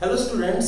Hello students,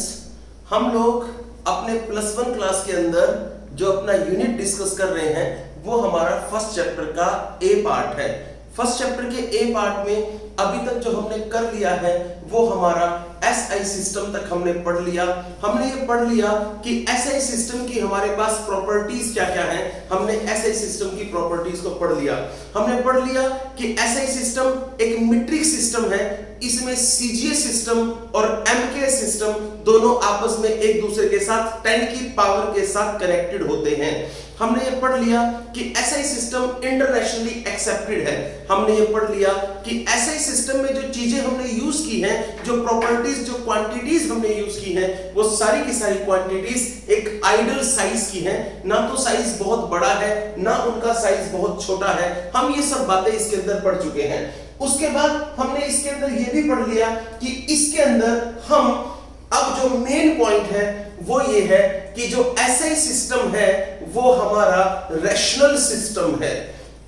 हम लोग अपने प्लस वन क्लास के अंदर जो अपना यूनिट डिस्कस कर रहे हैं वो हमारा फर्स्ट चैप्टर का ए पार्ट है। फर्स्ट चैप्टर के ए पार्ट में अभी तक जो हमने कर लिया है वो हमारा एसआई सिस्टम तक हमने पढ़ लिया। हमने ये पढ़ लिया कि एसआई सिस्टम की हमारे पास प्रॉपर्टीज क्या क्या हैं। हमने एसआई सिस्टम की प्रॉपर्टीज को पढ़ लिया। हमने पढ़ लिया कि एसआई सिस्टम एक मीट्रिक सिस्टम है। इसमें सीजीएस सिस्टम और एमकेएस सिस्टम दोनों आपस में एक दूसरे के साथ 10 की पावर के साथ कनेक्टेड होते हैं। हमने ये पढ़ लिया कि एसआई सिस्टम इंटरनेशनली एक्सेप्टेड है। हमने ये पढ़ लिया कि एसआई सिस्टम में जो चीजें हमने यूज की हैं, जो प्रॉपर्टीज, जो क्वांटिटीज हमने यूज की हैं, वो सारी की सारी क्वांटिटीज एक आइडियल साइज की हैं। ना तो साइज बहुत बड़ा है, ना उनका साइज बहुत छोटा है। हम ये सब बातें इसके अंदर पढ़ चुके हैं। उसके बाद हमने इसके अंदर ये भी पढ़ लिया कि इसके अंदर हम अब जो मेन पॉइंट है वो ये है कि जो एसआई सिस्टम है वो हमारा रैशनल सिस्टम है।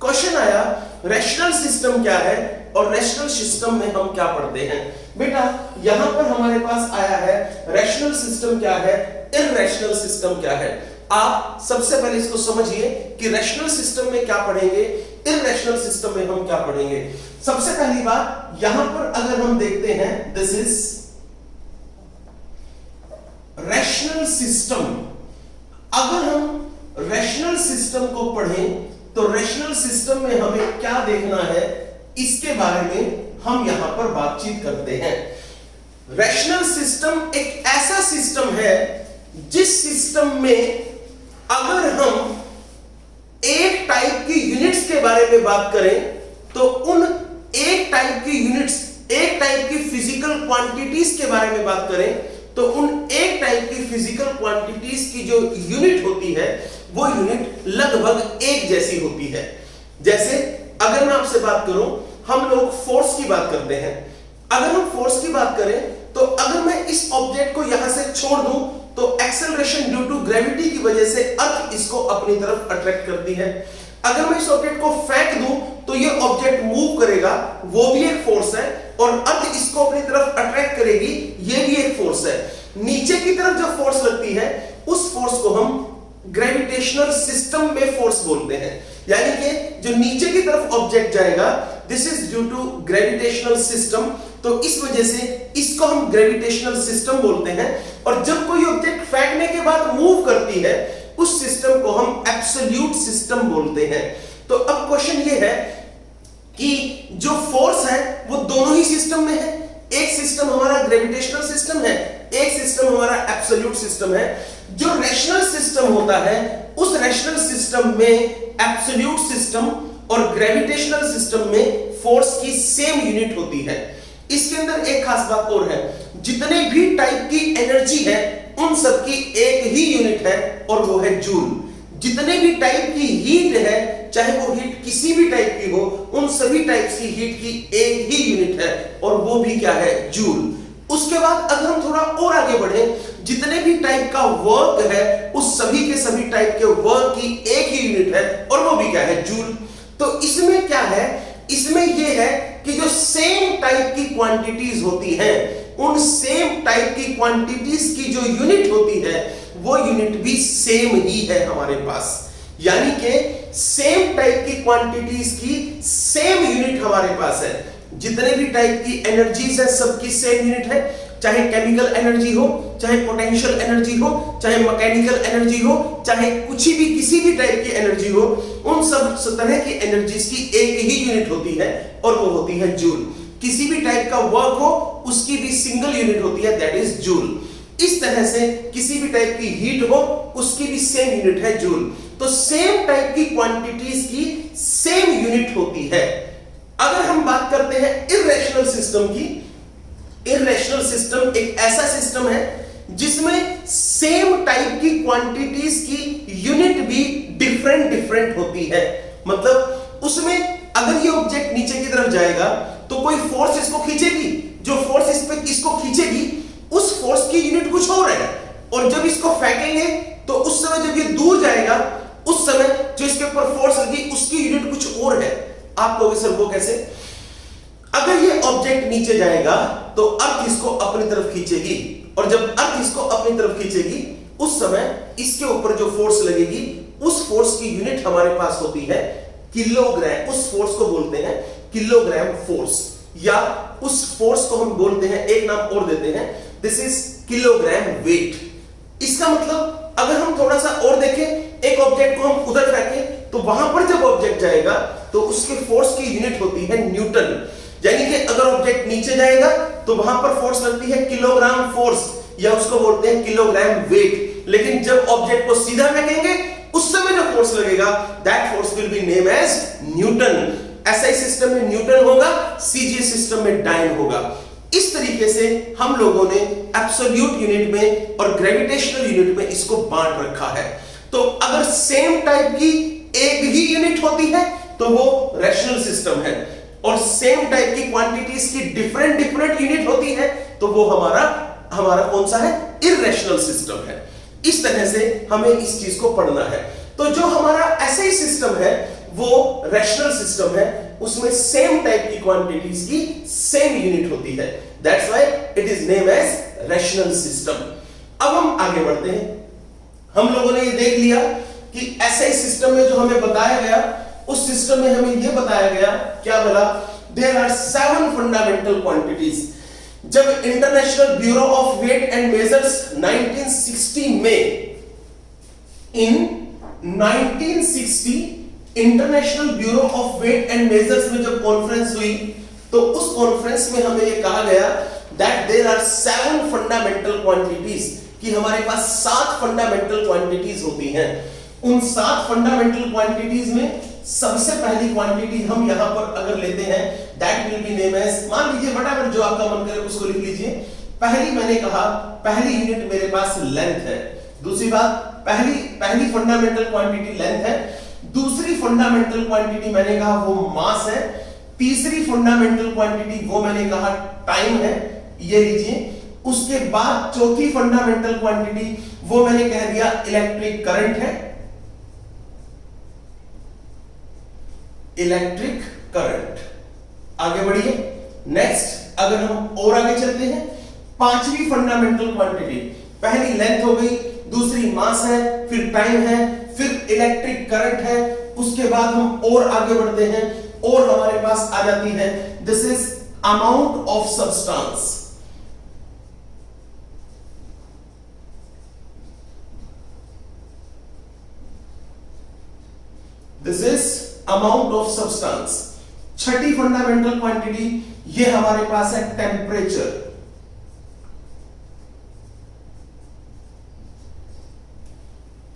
क्वेश्चन आया रैशनल सिस्टम क्या है और रैशनल सिस्टम में हम क्या पढ़ते हैं। बेटा यहां पर हमारे पास आया है रैशनल सिस्टम क्या है, इररेशनल सिस्टम क्या है। आप सबसे पहले इसको समझिए कि रैशनल सिस्टम में क्या पढ़ेंगे, इररेशनल सिस्टम में हम क्या पढ़ेंगे। सबसे पहली बात यहां पर अगर हम देखते हैं, दिस इज रैशनल सिस्टम। अगर हम रैशनल सिस्टम को पढ़ें तो रैशनल सिस्टम में हमें क्या देखना है, इसके बारे में हम यहां पर बातचीत करते हैं। रैशनल सिस्टम एक ऐसा सिस्टम है जिस सिस्टम में अगर हम एक टाइप की यूनिट्स के बारे में बात करें तो उन एक टाइप की यूनिट्स, एक टाइप की फिजिकल क्वांटिटीज के बारे में बात करें तो उन एक टाइप की फिजिकल क्वांटिटीज की जो यूनिट होती है वो यूनिट लगभग एक जैसी होती है। जैसे अगर मैं आपसे बात करूं, हम लोग फोर्स की बात करते हैं। अगर हम फोर्स की बात करें तो अगर मैं इस ऑब्जेक्ट को यहां से छोड़ दूं तो एक्सेलरेशन ड्यू टू ग्रेविटी की वजह से अर्थ इसको अपनी तरफ अट्रैक्ट करती है। अगर मैं इस ऑब्जेक्ट को फेंक दूं तो ये ऑब्जेक्ट मूव करेगा, वो भी एक फोर्स है, और अर्थ इसको अपनी तरफ अट्रैक्ट करेगी, ये भी एक फोर्स है। नीचे की तरफ जो फोर्स लगती है उस फोर्स को हम ग्रेविटेशनल सिस्टम में फोर्स बोलते हैं। यानी कि जो नीचे की तरफ ऑब्जेक्ट जाएगा, this is due to gravitational system, तो इस वजह से इसको हम ग्रेविटेशनल सिस्टम बोलते हैं। और जब कोई ऑब्जेक्ट फेंकने के बाद मूव करती है उस सिस्टम को हम एब्सोल्यूट सिस्टम बोलते हैं। तो अब क्वेश्चन ये है कि जो फोर्स है वो दोनों ही सिस्टम में है। एक सिस्टम हमारा ग्रेविटेशनल सिस्टम है, एक सिस्टम हमारा एब्सोल्यूट सिस्टम है। जो रैशनल सिस्टम होता है उस रैशनल सिस्टम में एब्सोल्यूट सिस्टम और ग्रेविटेशनल सिस्टम में फोर्स की सेम यूनिट होती है। इसके अंदर एक खास बात और है, जितने भी टाइप की एनर्जी है उन सब की एक ही यूनिट है और वो है जूल। जितने भी टाइप की हीट है, चाहे वो हीट किसी भी टाइप की हो, उन सभी टाइप्स की हीट की एक ही यूनिट है और वो भी क्या है, जूल। उसके बाद अगर हम थोड़ा और आगे बढ़े, जितने भी टाइप का वर्क है उस सभी के सभी टाइप के वर्क की एक ही यूनिट है और वो भी क्या है, जूल। तो इसमें क्या है, इसमें यह है कि जो सेम टाइप की क्वांटिटीज होती हैं उन सेम टाइप की क्वांटिटीज की जो यूनिट होती है वो यूनिट भी सेम ही है हमारे पास। यानी कि सेम टाइप की क्वांटिटीज की सेम यूनिट हमारे पास है। जितने भी टाइप की एनर्जीज है सबकी सेम यूनिट है, चाहे केमिकल एनर्जी हो, चाहे पोटेंशियल एनर्जी हो, चाहे मैकेनिकल एनर्जी हो, चाहे कुछ भी किसी भी टाइप की एनर्जी हो, उन सब तरह की एनर्जीज की एक ही यूनिट होती है और वो होती है जूल। किसी भी टाइप का वर्क हो उसकी भी सिंगल यूनिट होती है, दैट इज जूल। इस तरह से किसी भी टाइप की हीट हो उसकी भी सेम यूनिट है, जूल। तो सेम टाइप की क्वांटिटीज की सेम यूनिट होती है। अगर हम बात करते हैं इररेशनल सिस्टम की, इररेशनल सिस्टम एक ऐसा सिस्टम है जिसमें सेम टाइप की क्वांटिटीज की यूनिट भी डिफरेंट होती है। मतलब उसमें अगर ये ऑब्जेक्ट नीचे की तरफ जाएगा तो कोई फोर्स इसको खींचेगी, जो फोर्स इस पे इसको खींचेगी उस फोर्स की यूनिट कुछ और है, और जब इसको फेंकेंगे तो उस समय जब ये दूर जाएगा उस समय जो इसके ऊपर फोर्स लगी उसकी यूनिट कुछ और है। आप कहोगे सर वो कैसे? अगर ये ऑब्जेक्ट नीचे जाएगा तो अर्थ इसको अपनी तरफ खींचेगी, और जब अर्थ इसको अपनी तरफ खींचेगी उस समय इसके ऊपर जो फोर्स लगेगी उस फोर्स की यूनिट हमारे पास होती है किलोग्राम। उस फोर्स को बोलते हैं किलोग्राम फोर्स, या उस फोर्स को हम बोलते हैं, एक नाम और देते हैं, दिस इज किलोग्राम वेट। इसका मतलब अगर हम थोड़ा सा और देखें, एक ऑब्जेक्ट को हम उधर फेंकें तो वहां पर जब ऑब्जेक्ट जाएगा तो उसके फोर्स की यूनिट होती है न्यूटन। यानी कि अगर ऑब्जेक्ट नीचे जाएगा तो वहां पर फोर्स लगती है किलोग्राम फोर्स, या उसको बोलते हैं किलोग्राम वेट। लेकिन जब ऑब्जेक्ट को सीधा फेंकेंगे उस समय जो फोर्स लगेगा that force will be name as newton. SI system में न्यूटन होगा, सीजीएस सिस्टम में डाइन होगा। इस तरीके से हम लोगों ने एब्सोल्यूट यूनिट में और ग्रेविटेशनल यूनिट में इसको बांट रखा है। तो अगर सेम टाइप की एक ही यूनिट होती है तो वो रैशनल सिस्टम है, और सेम टाइप की क्वांटिटीज की डिफरेंट डिफरेंट यूनिट होती है तो वो हमारा कौन सा है, इररेशनल सिस्टम है। इस तरह से हमें इस चीज को पढ़ना है। तो जो हमारा एसआई सिस्टम है वो रैशनल सिस्टम है, उसमें सेम टाइप की क्वांटिटीज की सेम यूनिट होती है, that's why it is name as rational system. अब हम आगे बढ़ते हैं। हम लोगों ने ये देख लिया कि एसआई सिस्टम में जो हमें बताया गया, उस सिस्टम में हमें यह बताया गया, क्या बोला, देयर आर 7 फंडामेंटल क्वांटिटीज। जब International Bureau of Weight and Measures 1960 में, in 1960 International Bureau of Weight and Measures में जब कॉन्फ्रेंस हुई तो उस कॉन्फ्रेंस में हमें यह कहा गया that there are 7 fundamental quantities, कि हमारे पास 7 फंडामेंटल क्वांटिटीज होती हैं। उन 7 फंडामेंटल क्वांटिटीज में सबसे पहली क्वांटिटी हम यहां पर अगर लेते हैं that will be name as, मान लीजिए फटाफट जो आपका मन करे उसको लिख लीजिए। पहली मैंने कहा, पहली यूनिट मेरे पास लेंथ है। दूसरी बात, पहली फंडामेंटल क्वांटिटी लेंथ है। दूसरी फंडामेंटल क्वांटिटी मैंने कहा वो मास है। तीसरी फंडामेंटल क्वांटिटी वो मैंने कहा टाइम है, ये लीजिए। उसके बाद चौथी फंडामेंटल क्वांटिटी वो मैंने कह दिया इलेक्ट्रिक करंट है, इलेक्ट्रिक करंट। आगे बढ़िए। नेक्स्ट अगर हम और आगे चलते हैं, पांचवी फंडामेंटल क्वांटिटी, पहली लेंथ हो गई, दूसरी मास है, फिर टाइम है, फिर इलेक्ट्रिक करंट है। उसके बाद हम और आगे बढ़ते हैं और हमारे पास आ जाती है this is amount of substance. This is amount of substance. Chhathi fundamental quantity ये हमारे पास है टेम्परेचर।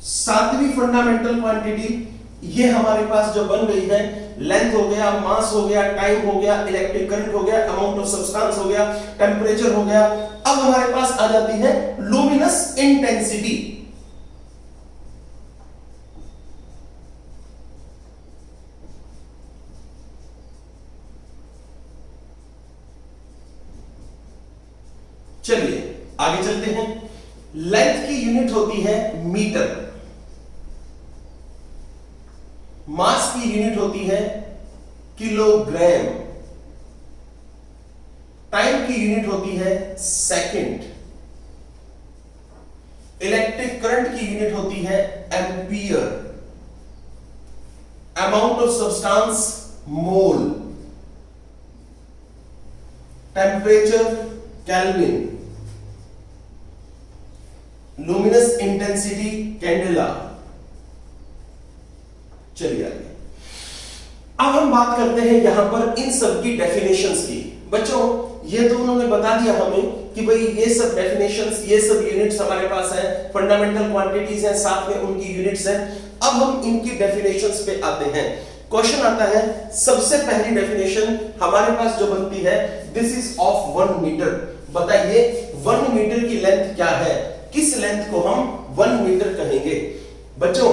सातवीं फंडामेंटल क्वांटिटी ये हमारे पास जो बन गई है, लेंथ हो गया, मास हो गया, टाइम हो गया, इलेक्ट्रिक करंट हो गया, अमाउंट ऑफ सब्सटेंस हो गया, टेम्परेचर हो गया। अब हमारे पास आ जाती है लुमिनस इंटेंसिटी। चलिए आगे चलते हैं। लेंथ की यूनिट होती है मीटर, मास की यूनिट होती है किलोग्राम, टाइम की यूनिट होती है सेकंड, इलेक्ट्रिक करंट की यूनिट होती है ampere, amount of substance mole, temperature kelvin, luminous intensity candela. चलिए आगे। अब हम बात करते हैं यहां पर इन सब की डेफिनेशंस की। बच्चों ये तो उन्होंने बता दिया हमें कि भाई ये सब डेफिनेशंस, ये सब यूनिट्स हमारे पास है, फंडामेंटल क्वांटिटीज हैं, साथ में उनकी यूनिट्स हैं। अब हम इनकी डेफिनेशंस पे आते हैं। क्वेश्चन आता है, सबसे पहली डेफिनेशन हमारे पास जो बनती है दिस इज ऑफ 1 मीटर। बताइए 1 मीटर की लेंथ क्या है, किस लेंथ को हम 1 मीटर कहेंगे। बच्चों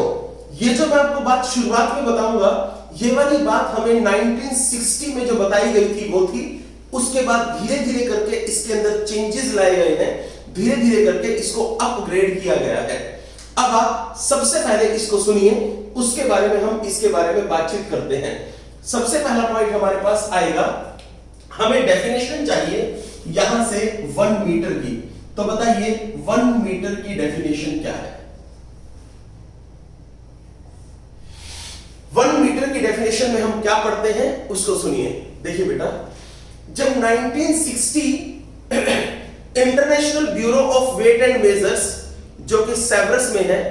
ये जो मैं आपको बात शुरुआत में बताऊंगा, ये वाली बात हमें 1960 में जो बताई गई थी वो थी। उसके बाद धीरे धीरे करके इसके अंदर चेंजेस लाए गए हैं, धीरे धीरे करके इसको अपग्रेड किया गया है। अब आप सबसे पहले इसको सुनिए, उसके बारे में हम इसके बारे में बातचीत करते हैं। सबसे पहला पॉइंट हमारे पास आएगा, हमें डेफिनेशन चाहिए यहां से 1 मीटर की। तो बताइए 1 मीटर की डेफिनेशन क्या है? 1 मीटर की डेफिनेशन में हम क्या पढ़ते हैं उसको सुनिए। देखिए बेटा, जब 1960 International Bureau of Weight and Measures, जो कि सेवरस में है,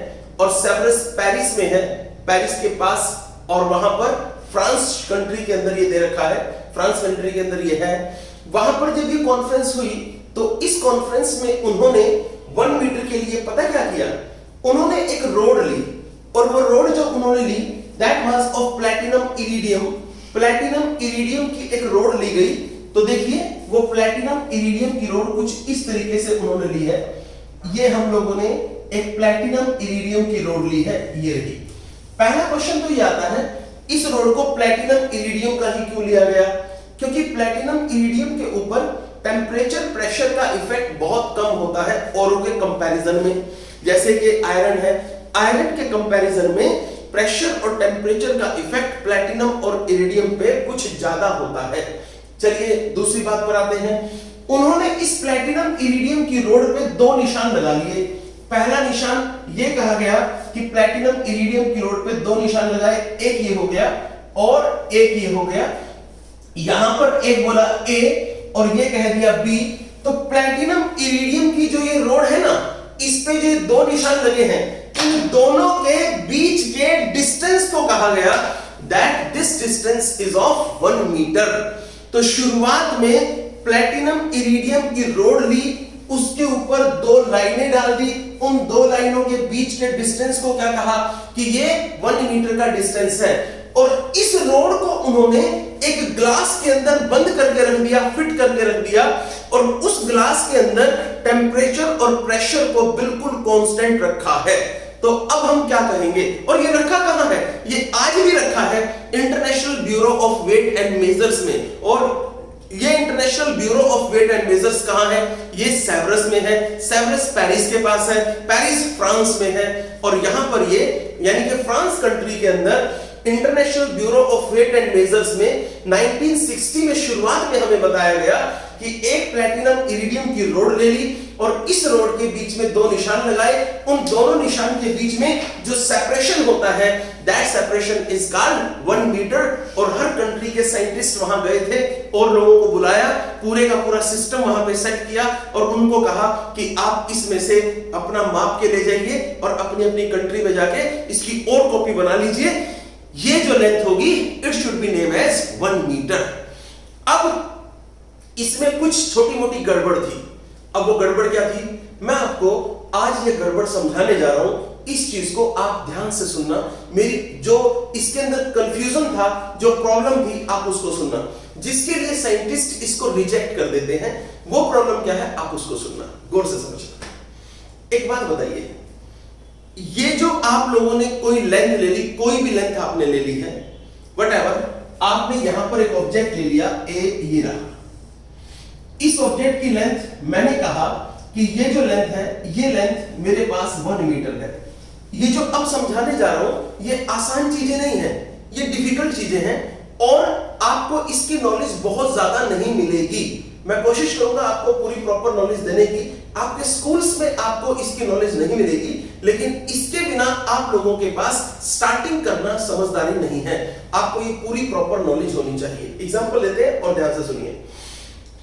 और सेवरस पेरिस में है, पेरिस के पास, और वहां पर फ्रांस कंट्री के अंदर ये दे रखा है, फ्रांस कंट्री के अंदर ये है। वहां पर जब ये कॉन्फ्रेंस हुई तो इस कॉन्फ्रेंस में उन्होंने 1 मीटर के लिए पता क्या किया? उन्होंने एक रोड ली, और वो रोड जो उन्होंने ली that was of platinum iridium. Platinum iridium की एक रोड ली गई। तो देखिए वो प्लैटिनम इरिडियम की रोड कुछ इस तरीके से उन्होंने ली है। ये हम लोगों ने एक प्लैटिनम इरिडियम की रोड ली है, ये रही। पहला क्वेश्चन तो ये आता है, इस रोड को प्लैटिनम इरिडियम का ही क्यों लिया गया? क्योंकि प्लैटिनम इरिडियम के ऊपर टेम्परेचर प्रेशर का इफेक्ट बहुत कम होता है औरों के कंपैरिजन में। जैसे कि आयरन है, आयरन के कंपैरिजन में प्रेशर और टेम्परेचर का इफेक्ट प्लैटिनम और इरिडियम पे कुछ ज्यादा होता है। चलिए दूसरी बात पर आते हैं। उन्होंने इस प्लैटिनम इरिडियम की रोड पे 2 निशान लगा लिए। पहला निशान ये कहा गया कि प्लैटिनम इरिडियम की रोड पे 2 निशान लगाए, एक ये हो गया और एक ये हो गया। यहां पर एक बोला ए और ये कह दिया बी। तो प्लैटिनम इरिडियम की जो ये रोड है ना, इस पे जो 2 निशान लगे हैं, इन दोनों के बीच के डिस्टेंस को कहा गया that this distance is of 1 metre. तो शुरुआत में प्लैटिनम इरिडियम की रोड ली, उसके ऊपर 2 लाइनें डाल दी, उन 2 लाइनों के बीच के डिस्टेंस को क्या कहा कि ये 1 मीटर का डिस्टेंस है। और इस रोड को उन्होंने एक ग्लास के अंदर बंद करके रख दिया, फिट करके रख दिया, और उस ग्लास के अंदर टेम्परेचर और प्रेशर को बिल्कुल कांस्टेंट रखा है। तो अब हम क्या कहेंगे? और ये रखा कहां है? ये आज भी रखा है International Bureau of Weight and Measures में। और ये International Bureau of Weight and Measures कहां है? ये सेवरस में है। सेवरस पेरिस के पास है, पेरिस फ्रांस में है। और यहां पर ये यानी कि फ्रांस कंट्री के अंदर International Bureau of Weight and Measures में 1960 में शुरुआत में हमें बताया गया कि एक प्लैटिनम इरिडियम की रोड ले ली और इस रोड के बीच में 2 निशान लगाए। उन दोनों निशान के बीच में जो सेपरेशन होता है that separation is called 1 metre. और हर कंट्री के साइंटिस्ट वहां गए थे और लोगों को बुलाया, पूरे का पूरा सिस्टम वहां पे सेट किया और उनको कहा कि आप इसमें से अपना माप के ले जाइए और अपनी अपनी कंट्री में जाके इसकी और कॉपी बना लीजिए। ये जो लेंथ होगी it should be name as 1 metre. अब इसमें कुछ छोटी मोटी गड़बड़ थी। अब वो गड़बड़ क्या थी, मैं आपको आज ये गड़बड़ समझाने जा रहा हूं। इस चीज को आप ध्यान से सुनना। मेरी जो इसके अंदर कंफ्यूजन था, जो प्रॉब्लम थी, आप उसको सुनना। जिसके लिए साइंटिस्ट इसको रिजेक्ट कर देते हैं, वो प्रॉब्लम क्या है आप उसको सुनना, गौर से समझना। एक बात बताइए, ये जो आप लोगों ने कोई लेंथ ले ली, कोई भी लेंथ आपने ले ली है, व्हाटएवर, आपने यहां पर एक ऑब्जेक्ट ले लिया ए, ये रहा। इस ऑब्जेक्ट की लेंथ मैंने कहा कि ये जो लेंथ है, ये लेंथ मेरे पास 1 मीटर है। ये जो अब समझाने जा रहा हूं ये आसान चीजें नहीं है, ये डिफिकल्ट चीजें हैं और आपको इसकी नॉलेज बहुत ज्यादा नहीं मिलेगी। मैं कोशिश करूंगा आपको पूरी प्रॉपर नॉलेज देने की। आपके स्कूल्स में आपको इसकी नॉलेज नहीं मिलेगी, लेकिन इसके बिना आप लोगों के पास स्टार्टिंग करना समझदारी नहीं है। आपको ये पूरी प्रॉपर नॉलेज होनी चाहिए। एग्जांपल लेते हैं और ध्यान से सुनिए।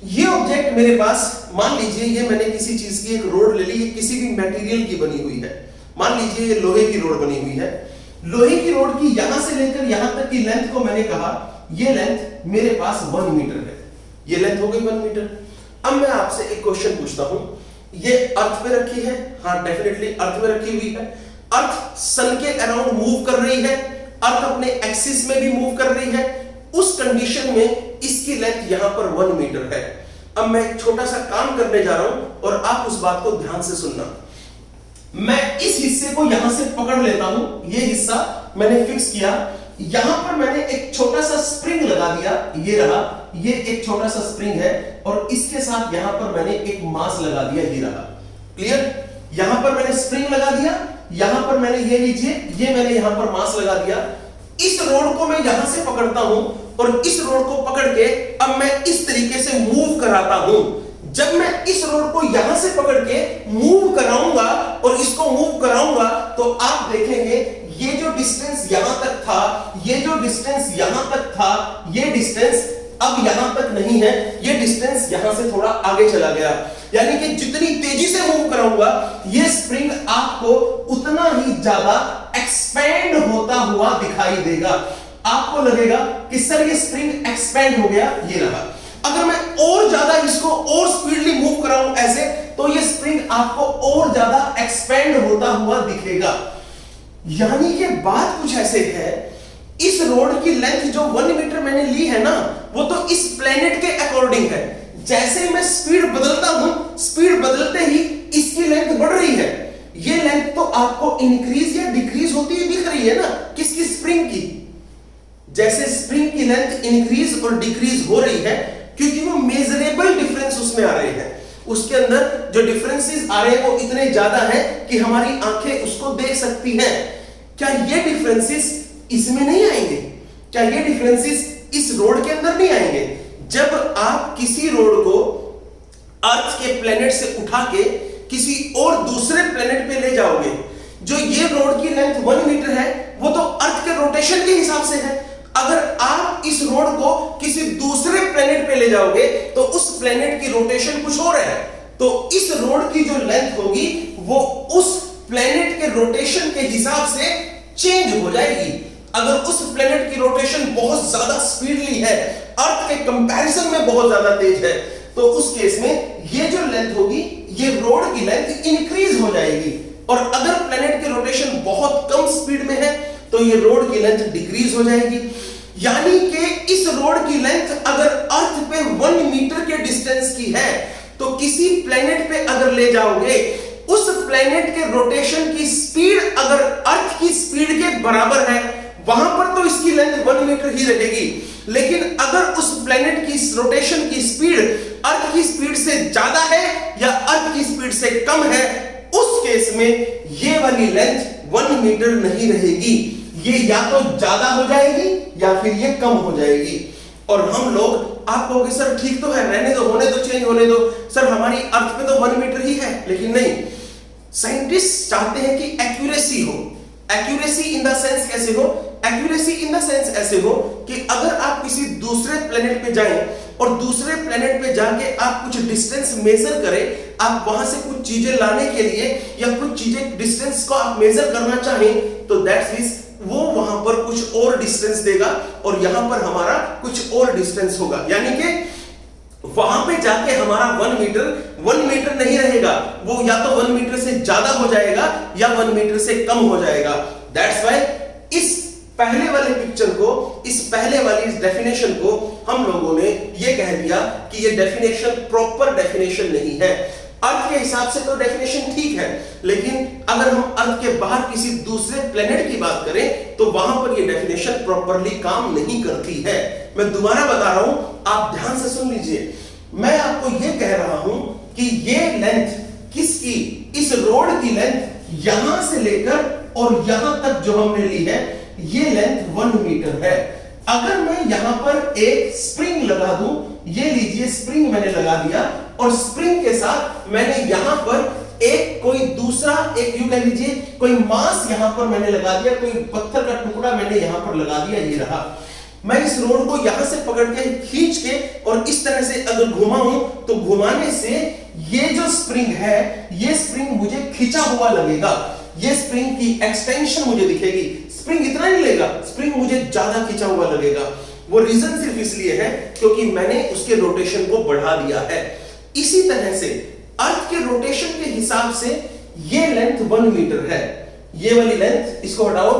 ये ऑब्जेक्ट मेरे पास, मान लीजिए ये मैंने किसी चीज की एक रोड ले ली, किसी भी मटेरियल की बनी हुई है। मान लीजिए ये लोहे की रोड बनी हुई है। लोहे की रोड की यहां से लेकर यहां तक की लेंथ को मैंने कहा ये लेंथ मेरे पास 1 मीटर है। ये लेंथ हो गई 1 मीटर। अब मैं आपसे एक क्वेश्चन पूछता हूं, ये अर्थ पे रखी है? हाँ, डेफिनेटली अर्थ में रखी हुई है। अर्थ सन के अराउंड मूव कर रही है, अर्थ अपने एक्सिस में भी मूव कर रही है। उस कंडीशन में इसकी लेंथ यहां पर 1 मीटर है। अब मैं एक छोटा सा काम करने जा रहा हूं और आप उस बात को ध्यान से सुनना। मैं इस हिस्से को यहां से पकड़ लेता हूं, ये हिस्सा मैंने फिक्स किया। यहां पर मैंने एक छोटा सा स्प्रिंग लगा दिया, ये रहा, ये एक छोटा सा स्प्रिंग है और इसके साथ यहां पर मैंने एक मास लगा दिया, ये रहा। क्लियर? यहां पर मैंने स्प्रिंग लगा दिया, यहां पर मैंने ये लीजिए, ये मैंने यहां पर मास लगा दिया। इस रोड को मैं यहां से पकड़ता हूं और इस रोड को पकड़ के अब मैं इस तरीके से मूव कराता हूं। जब मैं इस रोड को यहां से पकड़ के मूव कराऊंगा और इसको मूव कराऊंगा तो आप देखेंगे ये जो डिस्टेंस यहां तक था, ये जो डिस्टेंस यहां तक था, ये डिस्टेंस अब यहां तक नहीं है, ये डिस्टेंस यहां से थोड़ा आगे चला गया। यानी कि जितनी तेजी से मूव कराऊंगा ये स्प्रिंग आपको उतना ही ज्यादा एक्सपेंड होता हुआ दिखाई देगा। आपको लगेगा कि सर ये स्प्रिंग एक्सपेंड हो गया, ये रहा। अगर मैं और ज्यादा इसको और स्पीडली मूव कराऊं ऐसे, तो ये स्प्रिंग आपको और ज्यादा एक्सपेंड होता हुआ दिखेगा। यानी कि बात कुछ ऐसे है, इस रोड की लेंथ जो 1 मीटर मैंने ली है ना, वो तो इस प्लेनेट के अकॉर्डिंग है। जैसे मैं स्पीड बदलता हूं, स्पीड बदलते ही इसकी लेंथ बढ़ रही है। ये लेंथ तो आपको इंक्रीज या डिक्रीज होती हुई दिख रही है ना, किसकी? स्प्रिंग की। जैसे स्प्रिंग की लेंथ इंक्रीज और डिक्रीज हो रही है क्योंकि वो मेजरेबल डिफरेंस उसमें आ रहे हैं। उसके अंदर जो डिफरेंसेस आ रहे हैं वो इतने ज्यादा हैं कि हमारी आंखें उसको देख सकती हैं। क्या ये डिफरेंसेस इसमें नहीं आएंगे? क्या ये डिफरेंसेस इस रोड के अंदर नहीं आएंगे? जब आप किसी रोड को अर्थ के प्लेनेट से उठा के किसी और दूसरे प्लेनेट पे ले जाओगे, जो ये रोड की लेंथ 1 मीटर है वो तो अर्थ के रोटेशन के हिसाब से है। अगर आप इस रोड को किसी दूसरे प्लेनेट पे ले जाओगे तो उस प्लेनेट की रोटेशन कुछ और है, तो इस रोड की जो लेंथ होगी वो उस प्लेनेट के रोटेशन के हिसाब से चेंज हो जाएगी। अगर उस प्लेनेट की रोटेशन बहुत ज्यादा स्पीडली है, अर्थ के कंपैरिजन में बहुत ज्यादा तेज है, तो उस केस में ये जो लेंथ होगी, ये रोड की लेंथ इंक्रीज हो जाएगी। और अगर प्लेनेट की रोटेशन बहुत कम स्पीड में है तो ये रोड की लेंथ डिक्रीज हो जाएगी। यानी कि इस रोड की लेंथ अगर अर्थ पे 1 मीटर के डिस्टेंस की है तो किसी प्लेनेट पे अगर ले जाओगे, उस प्लेनेट के रोटेशन की स्पीड अगर अर्थ की स्पीड के बराबर है, वहां पर तो इसकी लेंथ 1 मीटर ही रहेगी। लेकिन अगर उस प्लेनेट की रोटेशन की स्पीड अर्थ की स्पीड से ज्यादा है या अर्थ की स्पीड से कम है, उस केस में ये वाली लेंथ 1 मीटर नहीं रहेगी। ये या तो ज्यादा हो जाएगी या फिर ये कम हो जाएगी। और हम लोग, आप कहोगे सर ठीक तो है, रहने दो, होने दो, चेंज होने दो, सर हमारी अर्थ पे तो 1 मीटर ही है। लेकिन नहीं, साइंटिस्ट चाहते हैं कि एक्यूरेसी हो। एक्यूरेसी इन द सेंस कैसे हो? एक्यूरेसी इन द सेंस ऐसे हो कि अगर आप किसी दूसरे प्लेनेट पे जाएं और दूसरे प्लेनेट पे जाके आप कुछ डिस्टेंस मेजर करें, आप वहां से कुछ चीजें लाने के लिए या कुछ चीजें डिस्टेंस को आप मेजर करना चाहें, तो दैट्स मींस वो वहां पर कुछ और डिस्टेंस देगा और यहां पर हमारा कुछ और डिस्टेंस होगा। यानी कि वहां पे जाके हमारा 1 मीटर नहीं रहेगा, वो या तो 1 मीटर से ज्यादा हो जाएगा या 1 मीटर से कम हो जाएगा। दैट्स व्हाई इस पहले वाले पिक्चर को, इस पहले वाली डेफिनेशन को हम लोगों ने ये कह दिया कि ये डेफिनेशन प्रॉपर डेफिनेशन नहीं है। अर्थ के हिसाब से तो डेफिनेशन ठीक है, लेकिन अगर हम अर्थ के बाहर किसी दूसरे प्लेनेट की बात करें तो वहां पर ये डेफिनेशन प्रॉपरली काम नहीं करती है। मैं दोबारा बता रहा हूं, आप ध्यान से सुन लीजिए। मैं आपको ये कह रहा हूं कि ये लेंथ किसकी, इस रोड की लेंथ यहां से लेकर और यहां तक जो हमने ली है, ये लेंथ 1 मीटर है। अगर मैं यहां पर एक स्प्रिंग लगा दूं, ये लीजिए स्प्रिंग मैंने लगा दिया, और स्प्रिंग के साथ मैंने यहां पर एक कोई दूसरा, एक यूं कह लीजिए कोई मास यहां पर मैंने लगा दिया, कोई पत्थर का टुकड़ा मैंने यहां पर लगा दिया, ये रहा। मैं इस रोड को यहां से पकड़ के खींच के और इस तरह से अगर घुमाऊं तो घुमाने से ये जो स्प्रिंग है, ये स्प्रिंग मुझे खींचा हुआ लगेगा, ये स्प्रिंग की एक्सटेंशन मुझे दिखेगी। स्प्रिंग इतना नहीं लेगा, स्प्रिंग मुझे ज्यादा खींचा हुआ लगेगा। वो रीजन सिर्फ इसलिए है क्योंकि मैंने उसके रोटेशन को बढ़ा दिया है। इसी तरह से अर्थ के रोटेशन के हिसाब से ये लेंथ 1 मीटर है, ये वाली लेंथ, इसको हटाओ,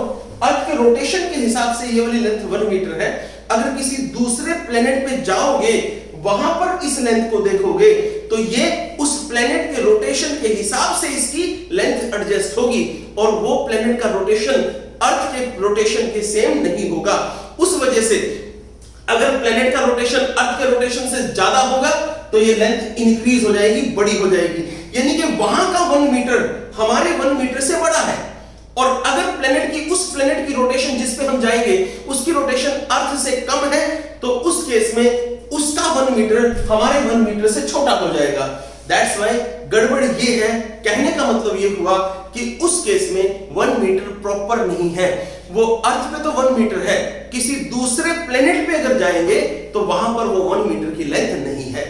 अर्थ के रोटेशन के हिसाब से ये वाली लेंथ 1 मीटर है। अगर किसी दूसरे प्लेनेट पे जाओगे, वहां पर इस लेंथ को देखोगे तो ये उस प्लेनेट के रोटेशन के हिसाब से इसकी लेंथ एडजस्ट होगी, और वो प्लेनेट का रोटेशन अर्थ के रोटेशन के सेम नहीं होगा। उस वजह से अगर प्लेनेट का रोटेशन अर्थ के रोटेशन से ज्यादा होगा तो ये लेंथ इंक्रीज हो जाएगी, बड़ी हो जाएगी। यानी कि वहां का 1 मीटर हमारे 1 मीटर से बड़ा है, और अगर प्लेनेट की, उस प्लेनेट की रोटेशन जिस पे हम जाएंगे उसकी रोटेशन अर्थ से कम है, तो उस केस में उसका 1 मीटर हमारे 1 मीटर से छोटा हो जाएगा। दैट्स वाई गड़बड़ ये है, कहने का मतलब ये हुआ कि उस केस में 1 मीटर प्रॉपर नहीं है। वो अर्थ पे तो 1 मीटर है, किसी दूसरे प्लेनेट पे अगर जाएंगे तो वहां पर वो 1 मीटर की लेंथ नहीं है।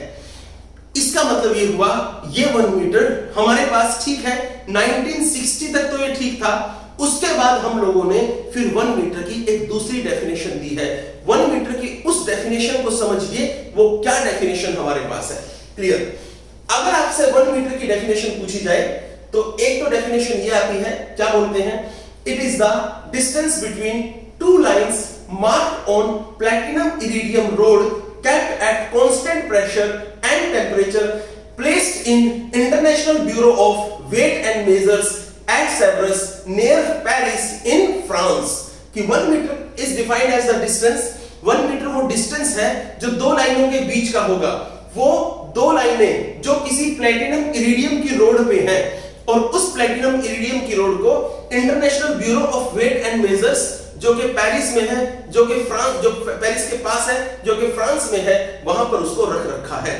इसका मतलब ये हुआ ये 1 मीटर हमारे पास ठीक है, 1960 तक तो ये ठीक था। उसके बाद हम लोगों ने फिर 1 मीटर की एक दूसरी डेफिनेशन दी है। 1 मीटर की उस डेफिनेशन को समझिए, वो क्या डेफिनेशन हमारे पास है। क्लियर? अगर आपसे 1 मीटर की डेफिनेशन पूछी जाए तो एक तो डेफिनेशन ये आती है, क्या बोलते हैं, it is the distance between two lines marked on platinum iridium road kept at constant pressure and temperature placed in International Bureau of Weight and Measures at Sèvres near Paris in France। कि 1 metre is defined as the distance, 1 metre वो distance है जो दो लाइनों के बीच का होगा। वो दो लाइनें जो किसी प्लैटिनम इरिडियम की रोड पे हैं और उस प्लैटिनम इरिडियम की रोड को International Bureau of Weight and Measures जो कि पेरिस में है, जो कि फ्रांस, जो पेरिस के पास है, जो कि फ्रांस में है, वहां पर उसको रख रखा है।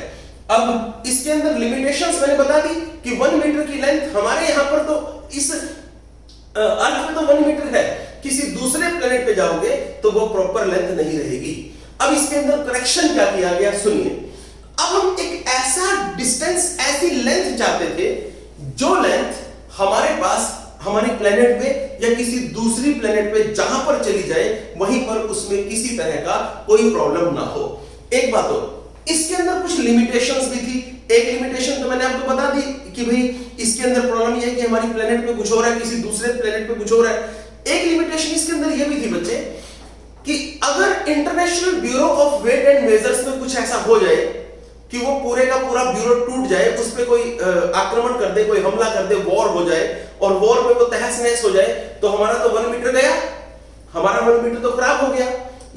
अब इसके अंदर लिमिटेशंस मैंने बता दी कि 1 मीटर की लेंथ हमारे यहां पर तो इस अर्थ में तो 1 मीटर है, किसी दूसरे प्लेनेट पे जाओगे तो वो प्रॉपर लेंथ नहीं रहेगी। अब इसके अंदर करेक्शन क्या किया गया सुनिए। अब हम एक ऐसा डिस्टेंस, ऐसी लेंथ चाहते थे जो लेंथ हमारे पास हमारी प्लेनेट पे या किसी दूसरी प्लेनेट पे जहां पर चली जाए वहीं पर उसमें किसी तरह का कोई प्रॉब्लम ना हो। एक बात हो, इसके अंदर कुछ लिमिटेशंस भी थी। एक लिमिटेशन तो मैंने आपको बता दी कि भाई इसके अंदर प्रॉब्लम ये है कि हमारी प्लेनेट पे कुछ हो रहा है, किसी दूसरे प्लेनेट पे कुछ हो रहा है। एक लिमिटेशन इसके अंदर ये भी थी बच्चे कि अगर International Bureau of Weight and Measures में कुछ ऐसा हो जाए कि वो पूरे का पूरा ब्यूरो टूट जाए, उस पे कोई आक्रमण कर दे, कोई हमला कर दे, वॉर हो जाए और वॉर में वो तहस नहस हो जाए, तो हमारा तो 1 मीटर गया, हमारा 1 मीटर तो खराब हो गया।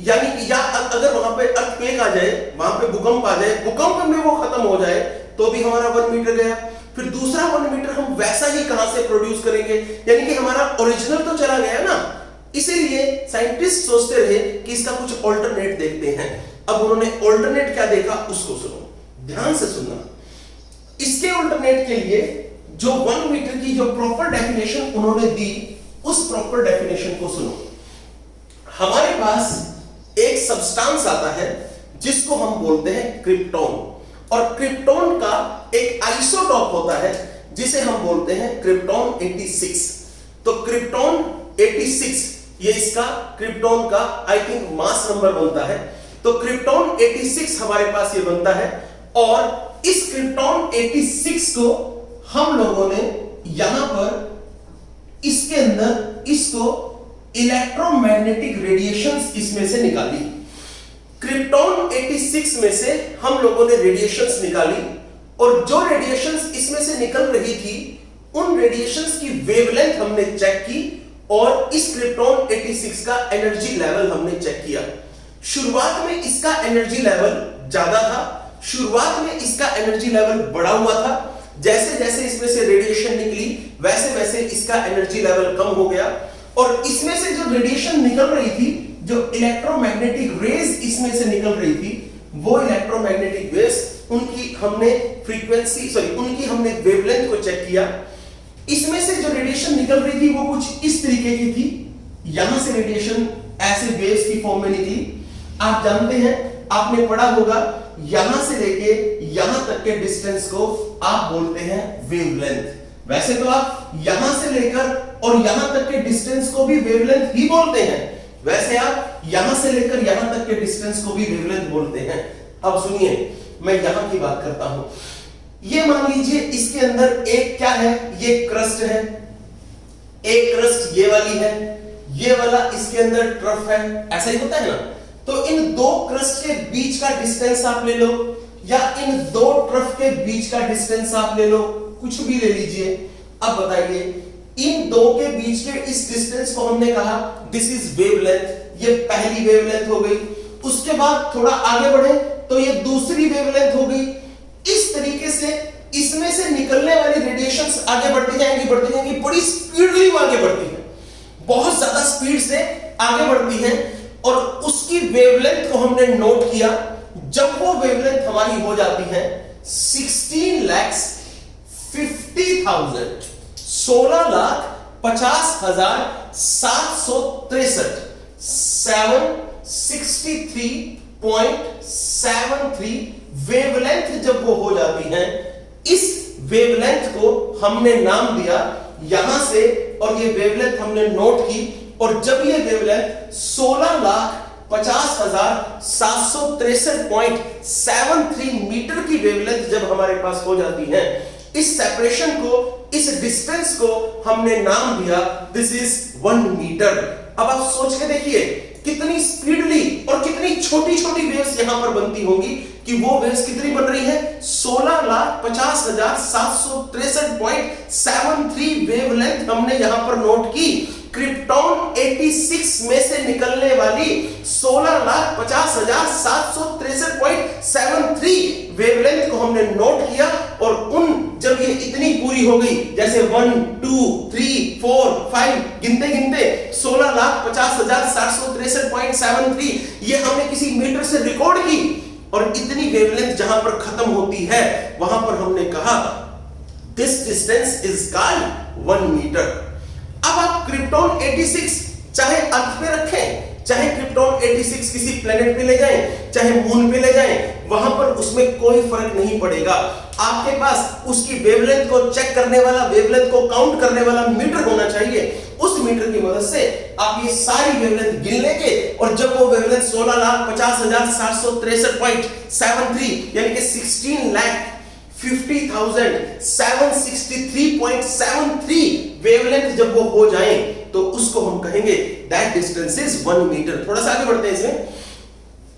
यानी कि या अगर वहां पे अर्थक्वेक आ जाए, वहां पे भूकंप आ जाए, भूकंप में वो खत्म हो जाए तो भी हमारा 1 मीटर गया। फिर दूसरा 1 मीटर हम वैसा ही कहां से प्रोड्यूस करेंगे, यानी कि हमारा ओरिजिनल तो चला गया ना। इसीलिए साइंटिस्ट सोचते रहे कि इसका कुछ ऑल्टरनेट देखते हैं। अब उन्होंने ऑल्टरनेट क्या देखा उसको सुनो, ध्यान से सुनना। इसके ऑल्टरनेट के लिए जो 1 मीटर की जो प्रॉपर डेफिनेशन उन्होंने दी, उस प्रॉपर डेफिनेशन को सुनो। हमारे पास एक सब्सटेंस आता है जिसको हम बोलते हैं क्रिप्टॉन, और क्रिप्टॉन का एक आइसोटॉप होता है जिसे हम बोलते हैं क्रिप्टॉन 86। तो क्रिप्टॉन 86 ये इसका क्रिप्टॉन का आई थिंक मास नंबर बनता है। तो क्रिप्टॉन 86 हमारे पास ये बनता है, और इस क्रिप्टॉन 86 को हम लोगों ने यहां पर इसके अंदर इसको इलेक्ट्रोमैग्नेटिक रेडिएशंस इसमें से निकाली। क्रिप्टॉन 86 में से हम लोगों ने रेडिएशंस निकाली, और जो रेडिएशंस इसमें से निकल रही थी उन रेडिएशंस की वेवलेंथ हमने चेक की, और इस क्रिप्टॉन 86 का एनर्जी लेवल हमने चेक किया। शुरुआत में इसका एनर्जी लेवल ज्यादा था, शुरुआत में इसका एनर्जी लेवल बढ़ा हुआ था। जैसे जैसे इसमें से रेडिएशन निकली वैसे वैसे इसका एनर्जी लेवल कम हो गया, और इसमें से जो रेडिएशन निकल रही थी, जो इलेक्ट्रोमैग्नेटिक रेज इसमें से निकल रही थी, वो इलेक्ट्रोमैग्नेटिक वेव्स उनकी हमने उनकी हमने वेवलेंथ को चेक किया। इसमें से जो रेडिएशन निकल रही थी वो कुछ इस तरीके की थी। यहां से रेडिएशन ऐसे वेव्स की फॉर्म में निकली। आप जानते हैं, आपने पढ़ा होगा, यहां से लेके यहां तक के डिस्टेंस को आप बोलते हैं वेवलेंथ। वैसे तो आप यहां से लेकर और यहां तक के डिस्टेंस को भी वेवलेंथ ही बोलते हैं, वैसे आप यहां से लेकर यहां तक के डिस्टेंस को भी वेवलेंथ बोलते हैं। अब सुनिए, मैं यहां की बात करता हूं। ये मान लीजिए इसके अंदर एक क्या है, ये क्रस्ट है, एक क्रस्ट ये वाली है, ये वाला इसके अंदर ट्रफ है, ऐसा ही होता है ना। तो इन दो क्रस्ट के बीच का डिस्टेंस आप ले लो, या इन दो ट्रफ के बीच का डिस्टेंस आप ले लो, कुछ भी ले लीजिए। अब बताइए, इन दो के बीच के इस डिस्टेंस को हमने कहा दिस इज वेवलेंथ। ये पहली वेवलेंथ हो गई। उसके बाद थोड़ा आगे बढ़े तो ये दूसरी वेवलेंथ हो गई। इस तरीके से इसमें से निकलने वाली रेडिएशंस आगे बढ़ती जाएंगी, बड़ी स्पीडली वो आगे बढ़ती है, बहुत ज्यादा स्पीड से आगे बढ़ती है, और उसकी वेवलेंथ को हमने नोट किया। जब वो वेवलेंथ हमारी हो जाती है 16,50,000 16,50,763 763.73 वेवलेंथ जब वो हो जाती है, इस वेवलेंथ को हमने नाम दिया यहां से, और ये वेवलेंथ हमने नोट की, और जब ये वेवलेंथ 16,50,763.73 मीटर की वेवलेंथ जब हमारे पास हो जाती है, इस सेपरेशन को, इस डिस्टेंस को हमने नाम दिया दिस इज 1 मीटर। अब आप सोच के देखिए कितनी स्पीडली और कितनी छोटी छोटी वेव्स यहां पर बनती होंगी, कि वो वेव्स कितनी बन रही है 16,50,763.73 वेवलेंथ हमने यहां पर नोट की। क्रिप्टॉन 86 में से निकलने वाली 16,50,763.73 वेवलेंथ को हमने नोट किया, और उन जब ये इतनी पूरी हो गई, जैसे 1 2 3 4 5 गिनते गिनते 16,50,763.73 ये हमने किसी मीटर से रिकॉर्ड की, और इतनी वेवलेंथ जहां पर खत्म होती है वहां पर हमने कहा this distance is called 1 metre. अब आप क्रिप्टॉन 86 चाहे अर्थ पे रखें, चाहे क्रिप्टॉन 86 किसी प्लेनेट पे ले जाएं, चाहे मून पे ले जाएं, वहां पर उसमें कोई फर्क नहीं पड़ेगा। आपके पास उसकी वेवलेंथ को चेक करने वाला, वेवलेंथ को काउंट करने वाला मीटर होना चाहिए। उस मीटर की मदद से आप ये सारी वेवलेंथ गिन लेंगे, और जब वो वेवलेंथ 16,50,763.73 यानी कि 16,50,763.73 वेवलेंथ जब वो हो जाए, तो उसको हम कहेंगे दैट डिस्टेंस इज 1 मीटर। थोड़ा सा आगे बढ़ते हैं इसमें।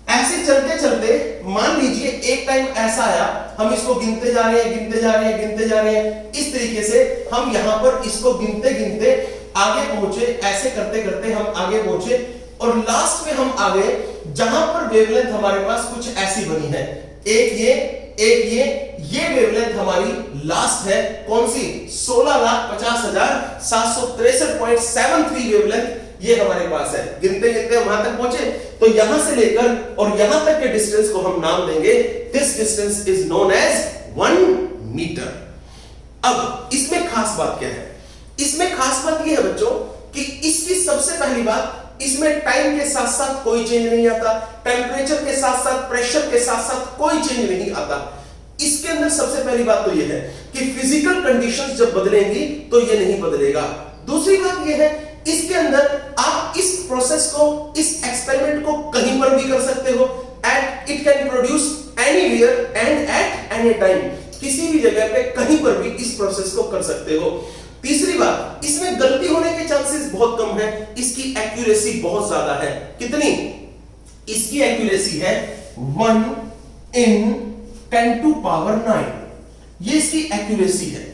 ऐसे चलते चलते मान लीजिए एक टाइम ऐसा आया, हम इसको गिनते जा रहे हैं, गिनते जा रहे हैं, गिनते जा रहे हैं, इस तरीके से हम यहां पर इसको गिनते गिनते आगे पहुंचे, ऐसे करते करते हम आगे पहुंचे, और लास्ट में हम आ गए जहां पर वेवलेंथ हमारे पास कुछ ऐसी बनी है, एक ये वेवलेंथ हमारी लास्ट है, कौन सी 16,50,763.73 वेवलेंथ ये हमारे पास है। गिनते गिनते हम वहां तक पहुंचे, तो यहां से लेकर और यहां तक के डिस्टेंस को हम नाम देंगे this distance is known as 1 metre. अब इसमें खास बात क्या है? इसमें खास बात ये है बच्चों कि इसकी सबसे पहली बात, इसमें टाइम के साथ साथ कोई चेंज नहीं आता, टेंपरेचर के साथ साथ, प्रेशर के साथ साथ कोई चेंज नहीं आता। इसके अंदर सबसे पहली बात तो यह है कि फिजिकल कंडीशंस जब बदलेंगी तो यह नहीं बदलेगा। दूसरी बात यह है, इसके अंदर आप इस प्रोसेस को, इस एक्सपेरिमेंट को कहीं पर भी कर सकते हो, at it can produce anywhere and at any time, किसी भी जगह पे कहीं पर भी इस प्रोसेस को कर सकते हो। तीसरी बात, इसमें गलती होने के चांसेस बहुत कम है, इसकी एक्यूरेसी बहुत ज्यादा है। कितनी? इसकी एक्यूरेसी है 1 in 10 to power 9, ये इसकी एक्यूरेसी है,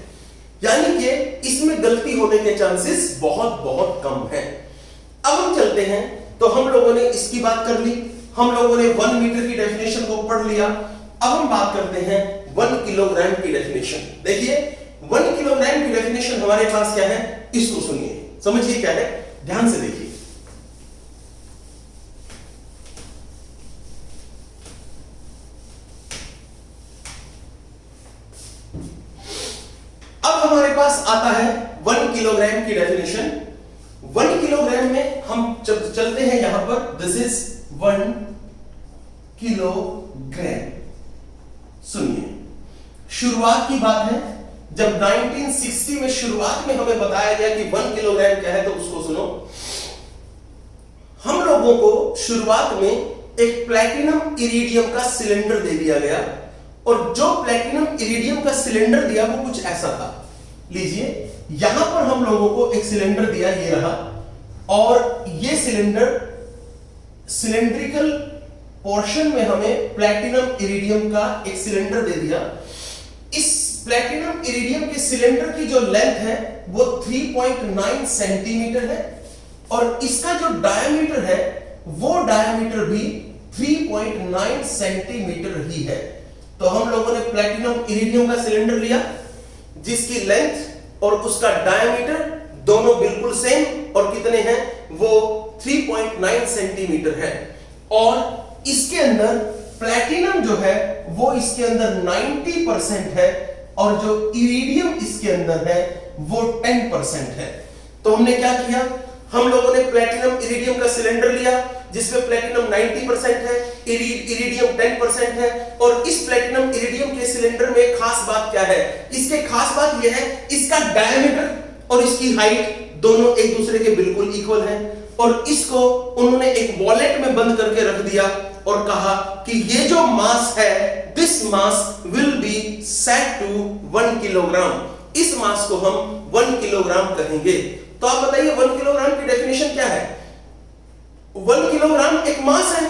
यानी कि इसमें गलती होने के चांसेस बहुत बहुत कम है। अब हम चलते हैं, तो हम लोगों ने इसकी बात कर ली, हम लोगों ने 1 मीटर की डेफिनेशन को पढ़ लिया। अब हम बात करते हैं 1 किलोग्राम की डेफिनेशन। देखिए 1 किलोग्राम की डेफिनेशन हमारे पास क्या है, इसको सुनिए, समझिए क्या है, ध्यान से देखिए। अब हमारे पास आता है 1 किलोग्राम की डेफिनेशन। 1 किलोग्राम में हम चलते हैं यहां पर, दिस इज 1 किलोग्राम। सुनिए, शुरुआत की बात है, जब 1960 में शुरुआत में हमें बताया गया कि 1 किलोग्राम क्या है, तो उसको सुनो। हम लोगों को शुरुआत में एक प्लैटिनम इरिडियम का सिलेंडर दे दिया गया, और जो प्लैटिनम इरिडियम का सिलेंडर दिया वो कुछ ऐसा था। लीजिए, यहां पर हम लोगों को एक सिलेंडर दिया, ये रहा, और ये सिलेंडर, सिलेंड्रिकल पोर्शन में हमें प्लैटिनम इरिडियम का एक सिलेंडर दे दिया। इस प्लैटिनम इरिडियम के सिलेंडर की जो लेंथ है वो 3.9 सेंटीमीटर है, और इसका जो डायमीटर है वो डायमीटर भी 3.9 सेंटीमीटर ही है। तो हम लोगों ने प्लैटिनम इरिडियम का सिलेंडर लिया, जिसकी लेंथ और उसका डायमीटर दोनों बिल्कुल सेम, और कितने हैं वो 3.9 सेंटीमीटर है। और इसके अंदर प्लैटिनम जो है वो इसके अंदर 90% है और जो इरिडियम इसके अंदर है वो 10% है। तो हमने क्या किया, हम लोगों ने प्लैटिनम इरिडियम का सिलेंडर लिया जिसमें प्लैटिनम 90% है, इरिडियम 10% है। और इस प्लैटिनम इरिडियम के सिलेंडर में खास बात क्या है, इसके खास बात यह है इसका डायमीटर और इसकी हाइट दोनों एक दूसरे के बिल्कुल इक्वल हैं। और इसको उन्होंने एक वॉलेट में बंद करके रख दिया और कहा कि ये जो मास है, this mass will be set to 1 kilogram. इस मास को हम 1 किलोग्राम कहेंगे। तो आप बताइए 1 किलोग्राम की डेफिनेशन क्या है? 1 किलोग्राम एक मास है,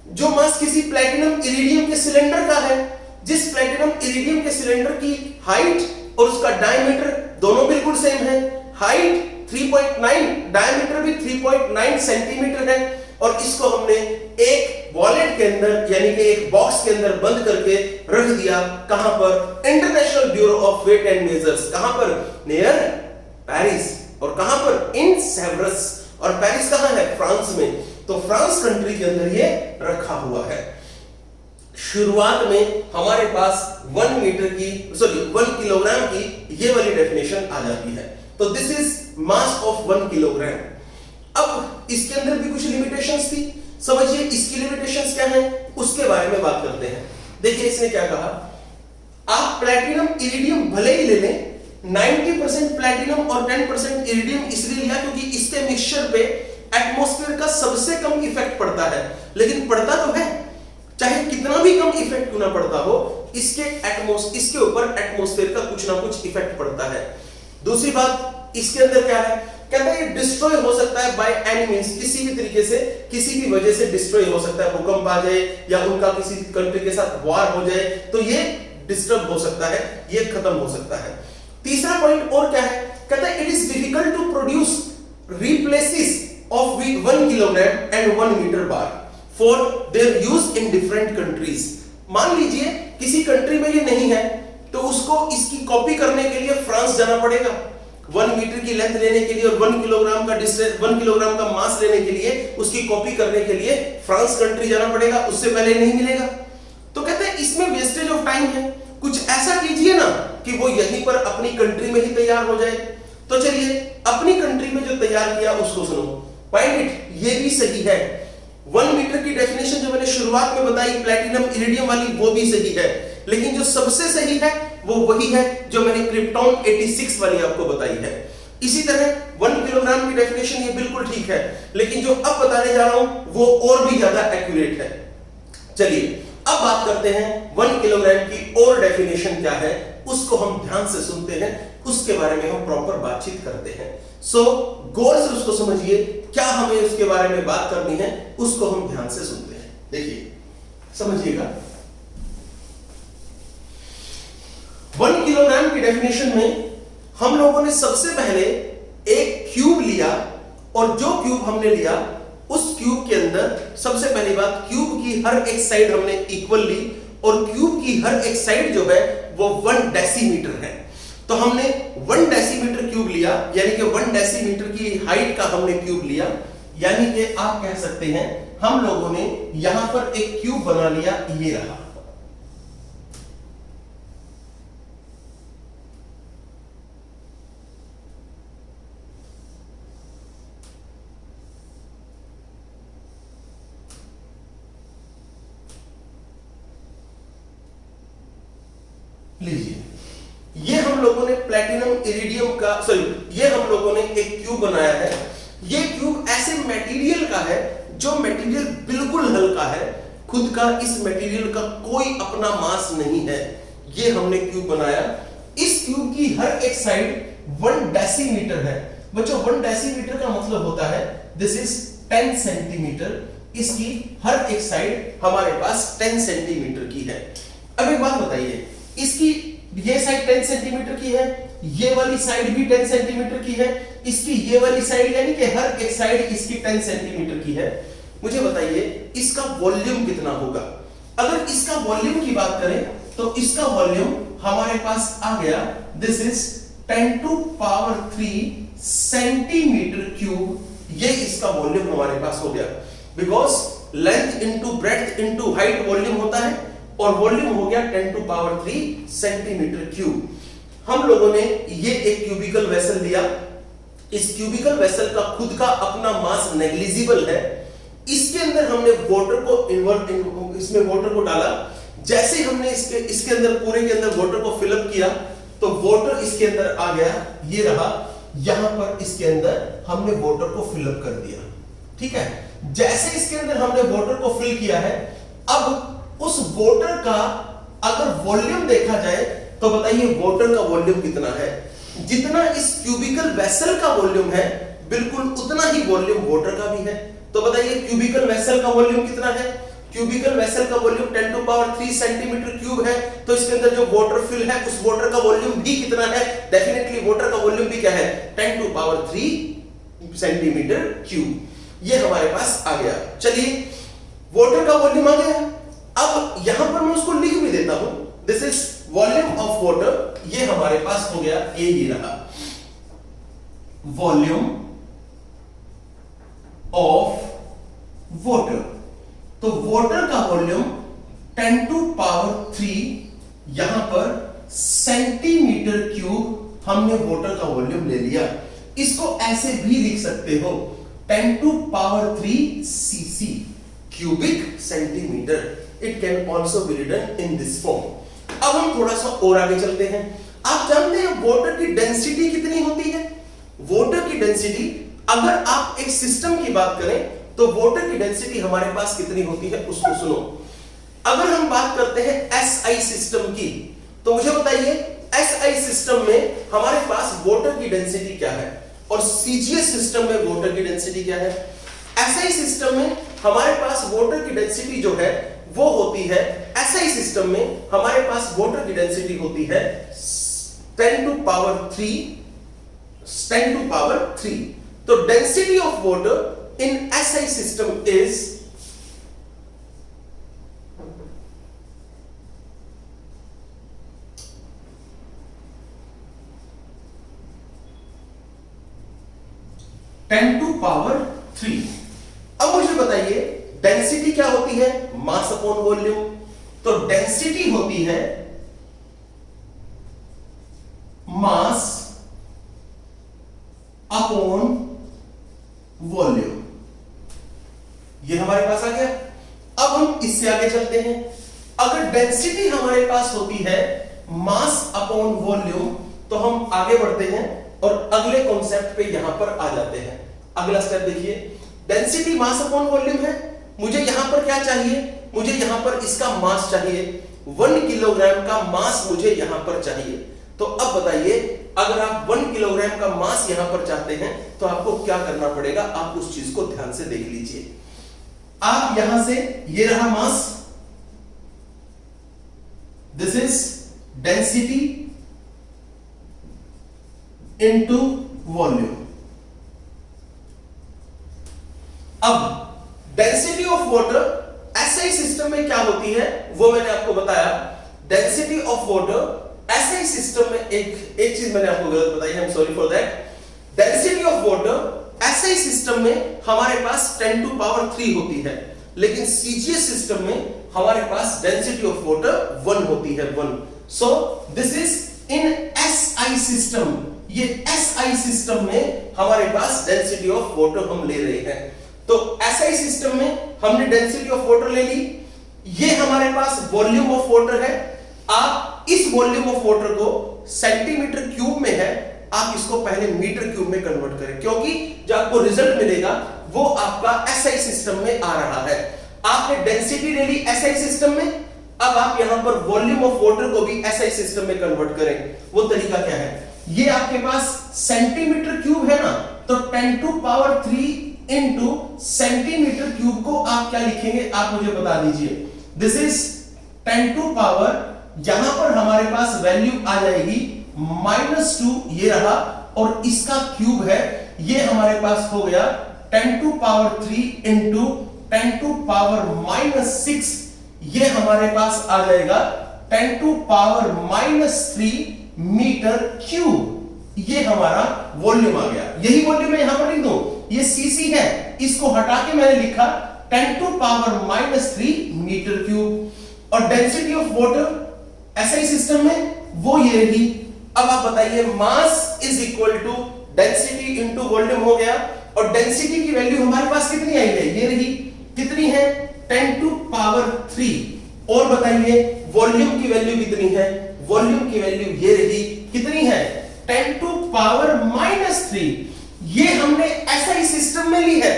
जो मास किसी प्लैटिनम इरिडियम के सिलेंडर का है, जिस प्लैटिनम इरिडियम के सिलेंडर की हाइट और उसका डायमीटर दोनों बिल्कुल सेम है। हाइट 3.9, डायमीटर भी 3.9 सेंटीमीटर है। और इसको हमने एक वॉलेट के अंदर यानी कि एक बॉक्स के अंदर बंद करके रख दिया। कहां पर? International Bureau of Weight and Measures. कहां पर? Near Paris. और कहां पर? इन सेवरस। और पेरिस कहां है? फ्रांस में। तो फ्रांस कंट्री के अंदर ये रखा हुआ है। शुरुआत में हमारे पास 1 किलोग्राम की ये वाली डेफिनेशन आ जाती है। तो this is mass of 1 kilogram. अब इसके अंदर भी कुछ लिमिटेशंस थी, समझिए इसकी लिमिटेशंस क्या हैं उसके बारे में बात करते हैं। देखिए इसने क्या कहा, आप प्लैटिनम इरिडियम भले ही ले लें, 90% प्लैटिनम और 10% इरिडियम इसलिए लिया क्योंकि इसके मिक्सचर पे एटमॉस्फेयर का सबसे कम इफेक्ट पड़ता है। लेकिन पड़ता तो है, चाहे कितना भी कम इफेक्ट क्यों ना पड़ता हो, इसके ऊपर एटमॉस्फेयर का कुछ ना कुछ इफेक्ट पड़ता है। दूसरी बात इसके अंदर क्या है, कहता है ये डिस्ट्रॉय हो सकता है बाय एनी मींस, किसी भी तरीके से किसी भी वजह से डिस्ट्रॉय हो सकता है। भूकंप आ जाए या उनका किसी कंट्री के साथ वॉर हो जाए तो ये डिस्टर्ब हो सकता है, ये खत्म हो सकता है। तीसरा पॉइंट और क्या है, कहता है it is difficult to produce replaces of 1 kilogram and 1 metre bar for their use in different countries. मान लीजिए किसी कंट्री में ये नहीं है तो उसको इसकी कॉपी करने के लिए फ्रांस जाना पड़ेगा। 1 मीटर की लेंथ लेने के लिए और 1 किलोग्राम का डिस्टेंस, 1 किलोग्राम का मास लेने के लिए उसकी कॉपी करने के लिए फ्रांस कंट्री जाना पड़ेगा, उससे पहले नहीं मिलेगा। तो कहते हैं इसमें वेस्टेज ऑफ टाइम है, कुछ ऐसा कीजिए ना कि वो यहीं पर अपनी कंट्री में ही तैयार हो जाए। तो चलिए अपनी कंट्री में जो तैयार किया उसको सुनो। पॉइंट इट, ये भी सही है। 1 मीटर की डेफिनेशन जो मैंने शुरुआत में बताई प्लैटिनम इरिडियम वाली, वो भी सही है। लेकिन जो सबसे सही है वो वही है जो मैंने क्रिप्टॉन 86 वाली आपको बताई है। इसी तरह 1 किलोग्राम की डेफिनेशन ये बिल्कुल ठीक है, लेकिन जो अब बताने जा रहा हूं वो और भी ज्यादा एक्यूरेट है। चलिए अब बात करते हैं 1 किलोग्राम की और डेफिनेशन क्या है, उसको हम ध्यान से सुनते हैं, उसके बारे में हम प्रॉपर बातचीत करते हैं। सो गौर से उसको समझिए, क्या हमें उसके बारे में बात करनी है उसको हम ध्यान से सुनते हैं। देखिए समझिएगा, 1 किलोग्राम की डेफिनेशन में हम लोगों ने सबसे पहले एक क्यूब लिया और जो क्यूब हमने लिया उस क्यूब के अंदर सबसे पहली बात, क्यूब की हर एक साइड हमने इक्वल ली और क्यूब की हर एक साइड जो है वो 1 डेसीमीटर है। तो हमने 1 डेसीमीटर क्यूब लिया, यानी कि 1 डेसीमीटर की हाइट का हमने क्यूब लिया। यानी कि आप कह सकते हैं हम लोगों ने यहां पर एक क्यूब बना लिया, ये रहा। लीजिए, ये हम लोगों ने प्लैटिनम इरिडियम का ये हम लोगों ने एक क्यूब बनाया है। ये क्यूब ऐसे मटेरियल का है जो मटेरियल बिल्कुल हल्का है, खुद का इस मटेरियल का कोई अपना मास नहीं है। ये हमने क्यूब बनाया, इस क्यूब की हर एक साइड 1 डेसीमीटर है। बच्चों 1 डेसीमीटर का मतलब होता है दिस इज 10 सेंटीमीटर। इसकी हर एक साइड हमारे पास 10 सेंटीमीटर की है। अब एक बात बताइए, इसकी ये साइड 10 सेंटीमीटर की है, ये वाली साइड भी 10 सेंटीमीटर की है, इसकी ये वाली साइड यानी कि हर एक साइड इसकी 10 सेंटीमीटर की है। मुझे बताइए इसका वॉल्यूम कितना होगा? अगर इसका वॉल्यूम की बात करें तो इसका वॉल्यूम हमारे पास आ गया, दिस इज 10⁻³ सेंटीमीटर क्यूब। ये इसका वॉल्यूम हमारे पास हो गया, because length into breadth into height volume होता है, और वॉल्यूम हो गया 10 टू पावर 3 सेंटीमीटर क्यूब। हम लोगों ने ये एक क्यूबिकल वेसल लिया, इस क्यूबिकल वेसल का खुद का अपना मास नेग्लिजिबल है, इसके अंदर हमने वाटर को इसमें वाटर को डाला। जैसे हमने इसके अंदर पूरे के अंदर वाटर को फिलअप किया तो वाटर इसके अंदर आ गया, ये रहा, यहां पर इसके अंदर हमने वाटर को फिलअप कर दिया। ठीक है, जैसे इसके अंदर हमने वाटर को फिल किया है, अब उस वाटर का अगर वॉल्यूम देखा जाए तो बताइए वाटर का वॉल्यूम कितना है? जितना इस क्यूबिकल वेसल का वॉल्यूम है बिल्कुल उतना ही वॉल्यूम वाटर का भी है। तो बताइए क्यूबिकल वेसल का वॉल्यूम कितना है? क्यूबिकल वेसल का volume 10 to power 3 centimetre cube है, तो इसके अंदर जो वाटर फिल है उस वाटर का वॉल्यूम भी कितना है? डेफिनेटली वाटर का वॉल्यूम भी क्या है? 10 टू पावर 3 सेंटीमीटर क्यूब। ये हमारे पास आ गया। चलिए वाटर का वॉल्यूम आ गया, अब यहां पर मैं उसको लिख भी देता हूं, this is volume of water. ये हमारे पास हो गया, ये रहा वॉल्यूम ऑफ वाटर। तो वाटर का वॉल्यूम 10 टू पावर 3 यहां पर सेंटीमीटर क्यूब हमने वाटर का वॉल्यूम ले लिया। इसको ऐसे भी लिख सकते हो 10 to power 3 CC cubic centimetre. It can also be written in this form. अब हम थोड़ा सा और आगे चलते हैं। आप जानते हैं वाटर की डेंसिटी कितनी होती है? वाटर की डेंसिटी, अगर आप एक सिस्टम की बात करें तो वाटर की डेंसिटी हमारे पास कितनी होती है उसको सुनो। अगर हम बात करते हैं एसआई सिस्टम की, तो मुझे बताइए एसआई सिस्टम में हमारे पास वाटर की डेंसिटी क्या है और सीजीएस सिस्टम में वाटर की डेंसिटी क्या है? एसआई सिस्टम में हमारे पास वाटर की डेंसिटी जो है वो होती है, एसआई सिस्टम में हमारे पास वाटर की डेंसिटी होती है 10 टू पावर 3। तो density of water in SI system is 10 to power 3। अब मुझे बताइए डेंसिटी क्या होती है? Mass upon volume. तो डेंसिटी होती है मास अपॉन वॉल्यूम। ये हमारे पास आ गया। अब हम इससे आगे चलते हैं। अगर डेंसिटी हमारे पास होती है मास अपॉन वॉल्यूम, तो हम आगे बढ़ते हैं और अगले कॉन्सेप्ट पे यहां पर आ जाते हैं। अगला स्टेप देखिए, डेंसिटी मास अपॉन वॉल्यूम है। मुझे यहां पर क्या चाहिए? मुझे यहां पर इसका मास चाहिए, 1 किलोग्राम का मास मुझे यहां पर चाहिए। तो अब बताइए अगर आप 1 किलोग्राम का मास यहां पर चाहते हैं तो आपको क्या करना पड़ेगा? आप उस चीज को ध्यान से देख लीजिए। आप यहां से, ये रहा mass, this is density into volume. अब density of water SI system में क्या होती है वो मैंने आपको बताया। Density of water SI system में एक चीज मैंने आपको गलत बताई, I am sorry for that. Density of water SI system में हमारे पास 10 टू पावर 3 होती है, लेकिन सीजीएस सिस्टम में हमारे पास डेंसिटी ऑफ वाटर 1 होती है, 1। So this is in SI system. ये एसआई सिस्टम में हमारे पास डेंसिटी ऑफ वाटर हम ले रहे हैं। तो एसआई सिस्टम में हमने डेंसिटी ऑफ वाटर ले ली, ये हमारे पास वॉल्यूम ऑफ वाटर है। आप इस वॉल्यूम ऑफ वाटर को सेंटीमीटर क्यूब में है, आप इसको पहले मीटर क्यूब में कन्वर्ट करें, क्योंकि जो आपको रिजल्ट मिलेगा वो आपका एसआई सिस्टम में आ रहा है। आपने डेंसिटी ले ली एसआई सिस्टम में, अब आप यहां पर वॉल्यूम ऑफ वाटर को भी एसआई सिस्टम में कन्वर्ट करें। वो तरीका क्या है? ये आपके पास सेंटीमीटर क्यूब है ना, तो 10 to power 3 into centimetre cube को आप क्या लिखेंगे? आप मुझे बता दीजिए। दिस इज 10 टू पावर, यहां पर हमारे पास वैल्यू आ जाएगी -2, ये रहा, और इसका क्यूब है, ये हमारे पास हो गया 10 to power 3 into 10 to power -6, ये हमारे पास आ जाएगा 10 टू पावर -3 मीटर क्यूब। ये हमारा वॉल्यूम आ गया। यही वॉल्यूम मैं यहां पर लिख दूं, ये सीसी है, इसको हटा के मैंने लिखा 10⁻³ मीटर क्यूब। और density of water SI system में वो ये रही। अब आप बताइए mass is equal to density into volume हो गया, और डेंसिटी की वैल्यू हमारे पास कितनी आई है, ये रही, कितनी है 10⁻³ और बताइए वॉल्यूम की वैल्यू कितनी है, वॉल्यूम की वैल्यू ये रही, कितनी है 10⁻³ ये हमने एसआई सिस्टम में ली है,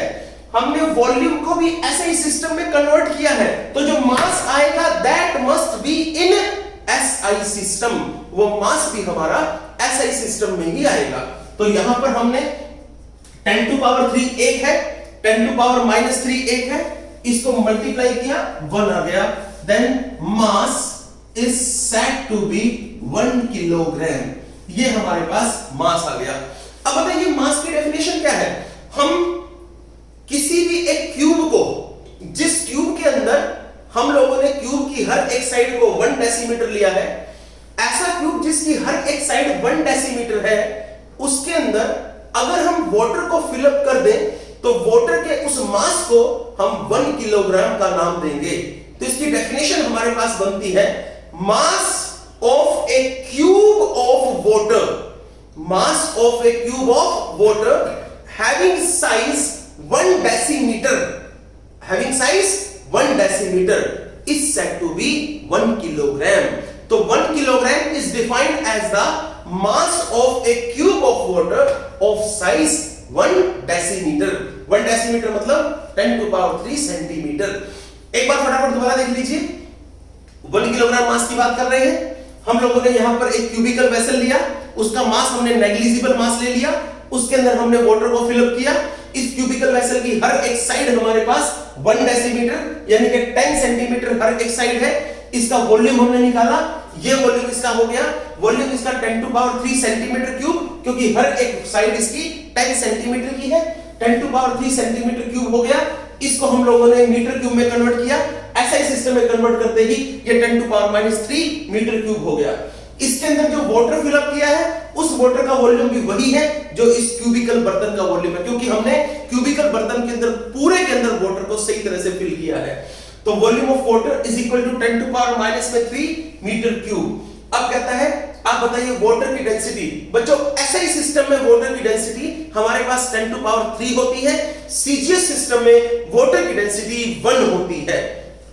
हमने वॉल्यूम को भी एसआई सिस्टम में कन्वर्ट किया है, तो जो मास आएगा that must be in SI system, वो मास भी हमारा एसआई सिस्टम में ही आएगा। तो यहां पर हमने 10⁻³ एक है, 10⁻³ एक है, इसको मल्टीप्लाई किया 1 आ गया, then mass is said to be 1 kilogram, ये हमारे पास मास आ गया। अब बताइए मास की डेफिनेशन क्या है। हम किसी भी एक क्यूब को, जिस क्यूब के अंदर हम लोगों ने क्यूब की हर एक साइड को 1 डेसीमीटर लिया है, ऐसा क्यूब जिसकी हर एक साइड 1 डेसीमीटर है, उसके अंदर अगर हम वाटर को फिलअप कर दें तो वाटर के उस मास को हम 1 किलोग्राम का नाम देंगे। तो इसकी डेफिनेशन हमारे पास बनती है mass of A cube of water, mass of A cube of water having size 1 decimetre, having size 1 decimetre is said to be 1 kilogram. तो 1 kilogram is defined as the mass of a cube of water of size 1 decimeter. 1 decimeter मतलब 10⁻³ centimetre. एक बार फटाफट दोबारा देख लीजिए, 1 kilogram mass की बात कर रहे हैं हम लोगों ने। यहां पर एक क्यूबिकल वेसल लिया, उसका मास हमने नेग्लिजिबल मास ले लिया, उसके अंदर हमने वाटर को फिलअप किया। इस क्यूबिकल वेसल की हर एक साइड हमारे पास 1 डेसीमीटर यानी कि 10 सेंटीमीटर हर एक साइड है। इसका वॉल्यूम हमने निकाला, ये वॉल्यूम इसका हो गया, वॉल्यूम इसका 10⁻³ सेंटीमीटर क्यूब, क्योंकि हर एक साइड इसकी 10 सेंटीमीटर की है। 10⁻³ सेंटीमीटर क्यूब हो गया, इसको हम लोगों ने मीटर क्यूब में कन्वर्ट किया, एसआई सिस्टम में कन्वर्ट करते ही ये 10⁻³ मीटर क्यूब हो गया। इसके अंदर जो वाटर फिलअप किया है उस वाटर का वॉल्यूम भी वही है जो इस क्यूबिकल बर्तन का वॉल्यूम है, क्योंकि हमने क्यूबिकल बर्तन के अंदर पूरे के अंदर वाटर को सही तरह से फिल किया है। तो volume of water is equal to 10⁻³ metre cube. अब कहता है आप बताइए वाटर की डेंसिटी। बच्चों एसआई सिस्टम में वाटर की डेंसिटी हमारे पास 10⁻³ होती है, सीजीएस सिस्टम में वाटर की डेंसिटी 1 होती है।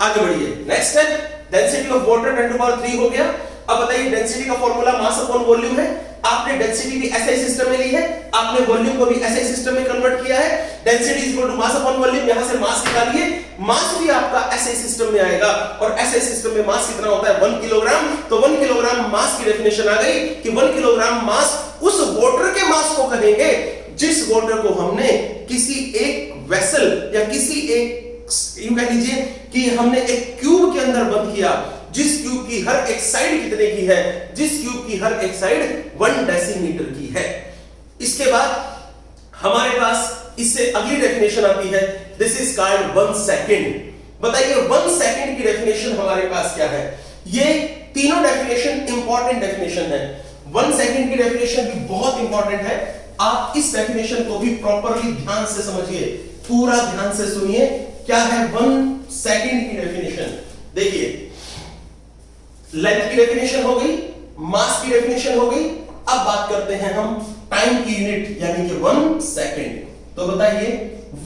आगे बढ़िए, next step, density of water 10⁻³ हो गया। अब बताइए डेंसिटी का फॉर्मूला मास अपॉन वॉल्यूम है। आपने डेंसिटी भी एसआई सिस्टम में ली है, आपने वॉल्यूम को भी एसआई सिस्टम में कन्वर्ट किया है। Density is equal to mass upon volume, यहां से मास निकालिए, मास भी आपका एसआई सिस्टम में आएगा, और एसआई सिस्टम में मास कितना होता है 1 किलोग्राम। तो 1 किलोग्राम मास की डेफिनेशन आ गई कि 1 किलोग्राम मास उस वाटर के मास को कहेंगे जिस वाटर को हमने किसी एक वेसल या किसी एक, यूं कह लीजिए कि हमने एक क्यूब के अंदर बंद किया, जिस क्यूब की हर एक साइड कितने की है, जिस क्यूब की हर एक साइड 1 डेसीमीटर की है। इसके बाद हमारे पास इससे अगली डेफिनेशन आती है, दिस इज कॉल्ड 1 सेकंड। बताइए 1 सेकंड की डेफिनेशन हमारे पास क्या है। ये तीनों डेफिनेशन इंपॉर्टेंट डेफिनेशन है। 1 सेकंड की डेफिनेशन भी बहुत इंपॉर्टेंट है। आप इस डेफिनेशन को भी प्रॉपर्ली ध्यान से समझिए, पूरा ध्यान से सुनिए। क्या है 1 सेकंड की डेफिनेशन। देखिए लेंथ की डेफिनेशन हो गई, मास की डेफिनेशन हो गई। अब बात करते हैं हम टाइम की यूनिट यानी कि 1 सेकंड। तो बताइए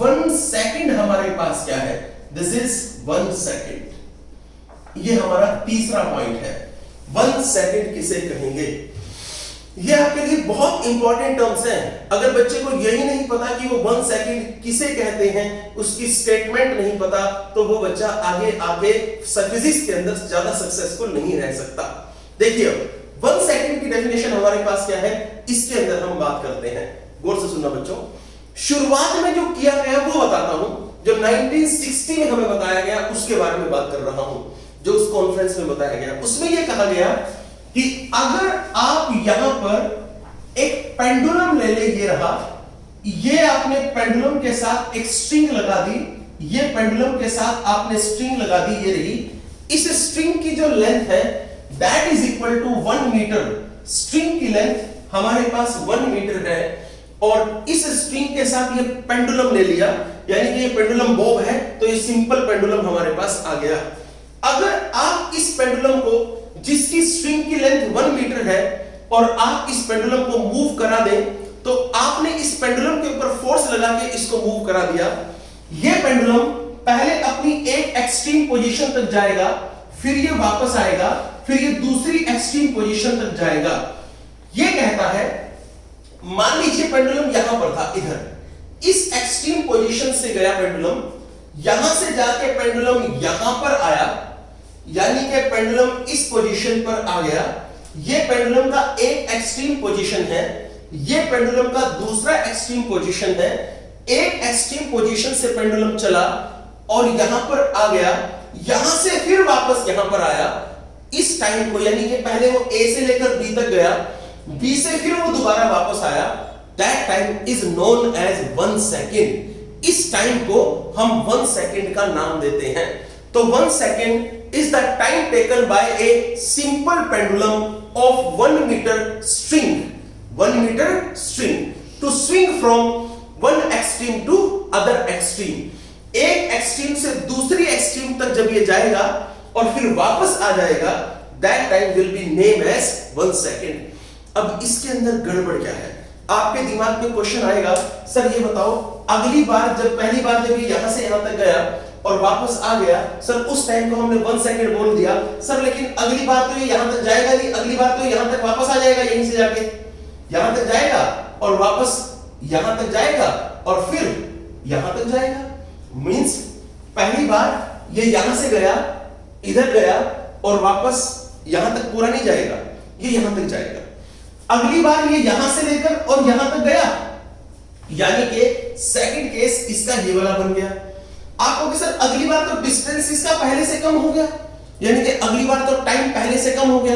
1 सेकंड हमारे पास क्या है, दिस इज 1 सेकंड। ये हमारा तीसरा पॉइंट है, 1 सेकंड किसे कहेंगे। ये आपके लिए बहुत इंपॉर्टेंट टर्म्स हैं। अगर बच्चे को यही नहीं पता कि वो 1 सेकंड किसे कहते हैं, उसकी स्टेटमेंट नहीं पता, तो वो बच्चा आगे फिजिक्स के अंदर ज्यादा सक्सेसफुल नहीं रह सकता। देखिए 1 सेकंड की डेफिनेशन हमारे पास क्या है, इसके अंदर हम बात करते हैं। गौर से सुनना बच्चों, शुरुआत में जो किया गया वो बताता हूं, जो 1960 में हमें बताया गया उसके बारे में बात कर रहा हूं, जो उस कॉन्फ्रेंस में बताया गया। उसमें यह कहा गया कि अगर आप यहां पर एक पेंडुलम ले ले, ये रहा, ये आपने पेंडुलम के साथ एक स्ट्रिंग लगा दी, ये पेंडुलम के साथ आपने स्ट्रिंग लगा दी, ये रही। इस स्ट्रिंग की जो लेंथ है that is equal to 1 metre. String की लेंथ हमारे पास 1 मीटर है। और इस स्ट्रिंग के साथ ये पेंडुलम ले लिया, यानी कि ये पेंडुलम बॉब है, तो ये सिंपल पेंडुलम हमारे पास आ गया। अगर आप इस पेंडुलम को, जिसकी स्ट्रिंग की लेंथ 1 मीटर है, और आप इस पेंडुलम को मूव करा दें, तो आपने इस पेंडुलम के ऊपर फोर्स लगा के इसको मूव करा दिया। ये पेंडुलम पहले अपनी एक एक्सट्रीम पोजीशन तक जाएगा, फिर ये वापस आएगा, फिर ये दूसरी एक्सट्रीम पोजीशन तक जाएगा। ये कहता है, मान लीजिए पेंडुलम यहां पर था, इधर इस एक्सट्रीम पोजीशन से गया पेंडुलम, यहां से जाके पेंडुलम यहां पर आया, यानी कि पेंडुलम इस पोजीशन पर आ गया। ये पेंडुलम का एक एक्सट्रीम पोजीशन है, ये पेंडुलम का दूसरा एक्सट्रीम पोजीशन है। एक एक्सट्रीम पोजीशन से पेंडुलम चला और यहां पर आ गया, यहां से फिर वापस यहां पर आया। इस टाइम को, यानी कि पहले वो ए से लेकर बी तक गया, बी से फिर वो दोबारा वापस आया, that time is known as 1 second. इस टाइम को हम 1 सेकेंड का नाम देते हैं। तो 1 second is the time taken by a simple pendulum of 1 metre string, 1 metre string to swing from one extreme to other extreme. एक एक्सट्रीम से दूसरी एक्सट्रीम तक जब ये जाएगा और फिर वापस आ जाएगा, that time will be name as 1 second. अब इसके अंदर गड़बड़ क्या है? आपके दिमाग में क्वेश्चन आएगा, सर ये बताओ, अगली बार जब, पहली बार जब ये यहां से यहां तक गया और वापस आ गया, सर उस टाइम को हमने 1 सेकेंड बोल दिया, सर लेकिन अगली बार तो ये यहां तक जाएगा नहीं, अगली बार तो यहां तक वापस आ जाएगा, यहीं से जाके यहां तक जाएगा और वापस यहां तक जाएगा और फिर यहां तक जाएगा। मींस पहली बार ये यहां से गया, इधर गया और वापस यहां तक पूरा नहीं जाएगा, ये यहां तक जाएगा। अगली बार ये यहां से लेकर और यहां तक गया, यानी कि सेकंड केस इसका ये वाला बन गया। आप कहोगे सर अगली बार तो डिस्टेंस इसका पहले से कम हो गया, यानी कि अगली बार तो टाइम पहले से कम हो गया।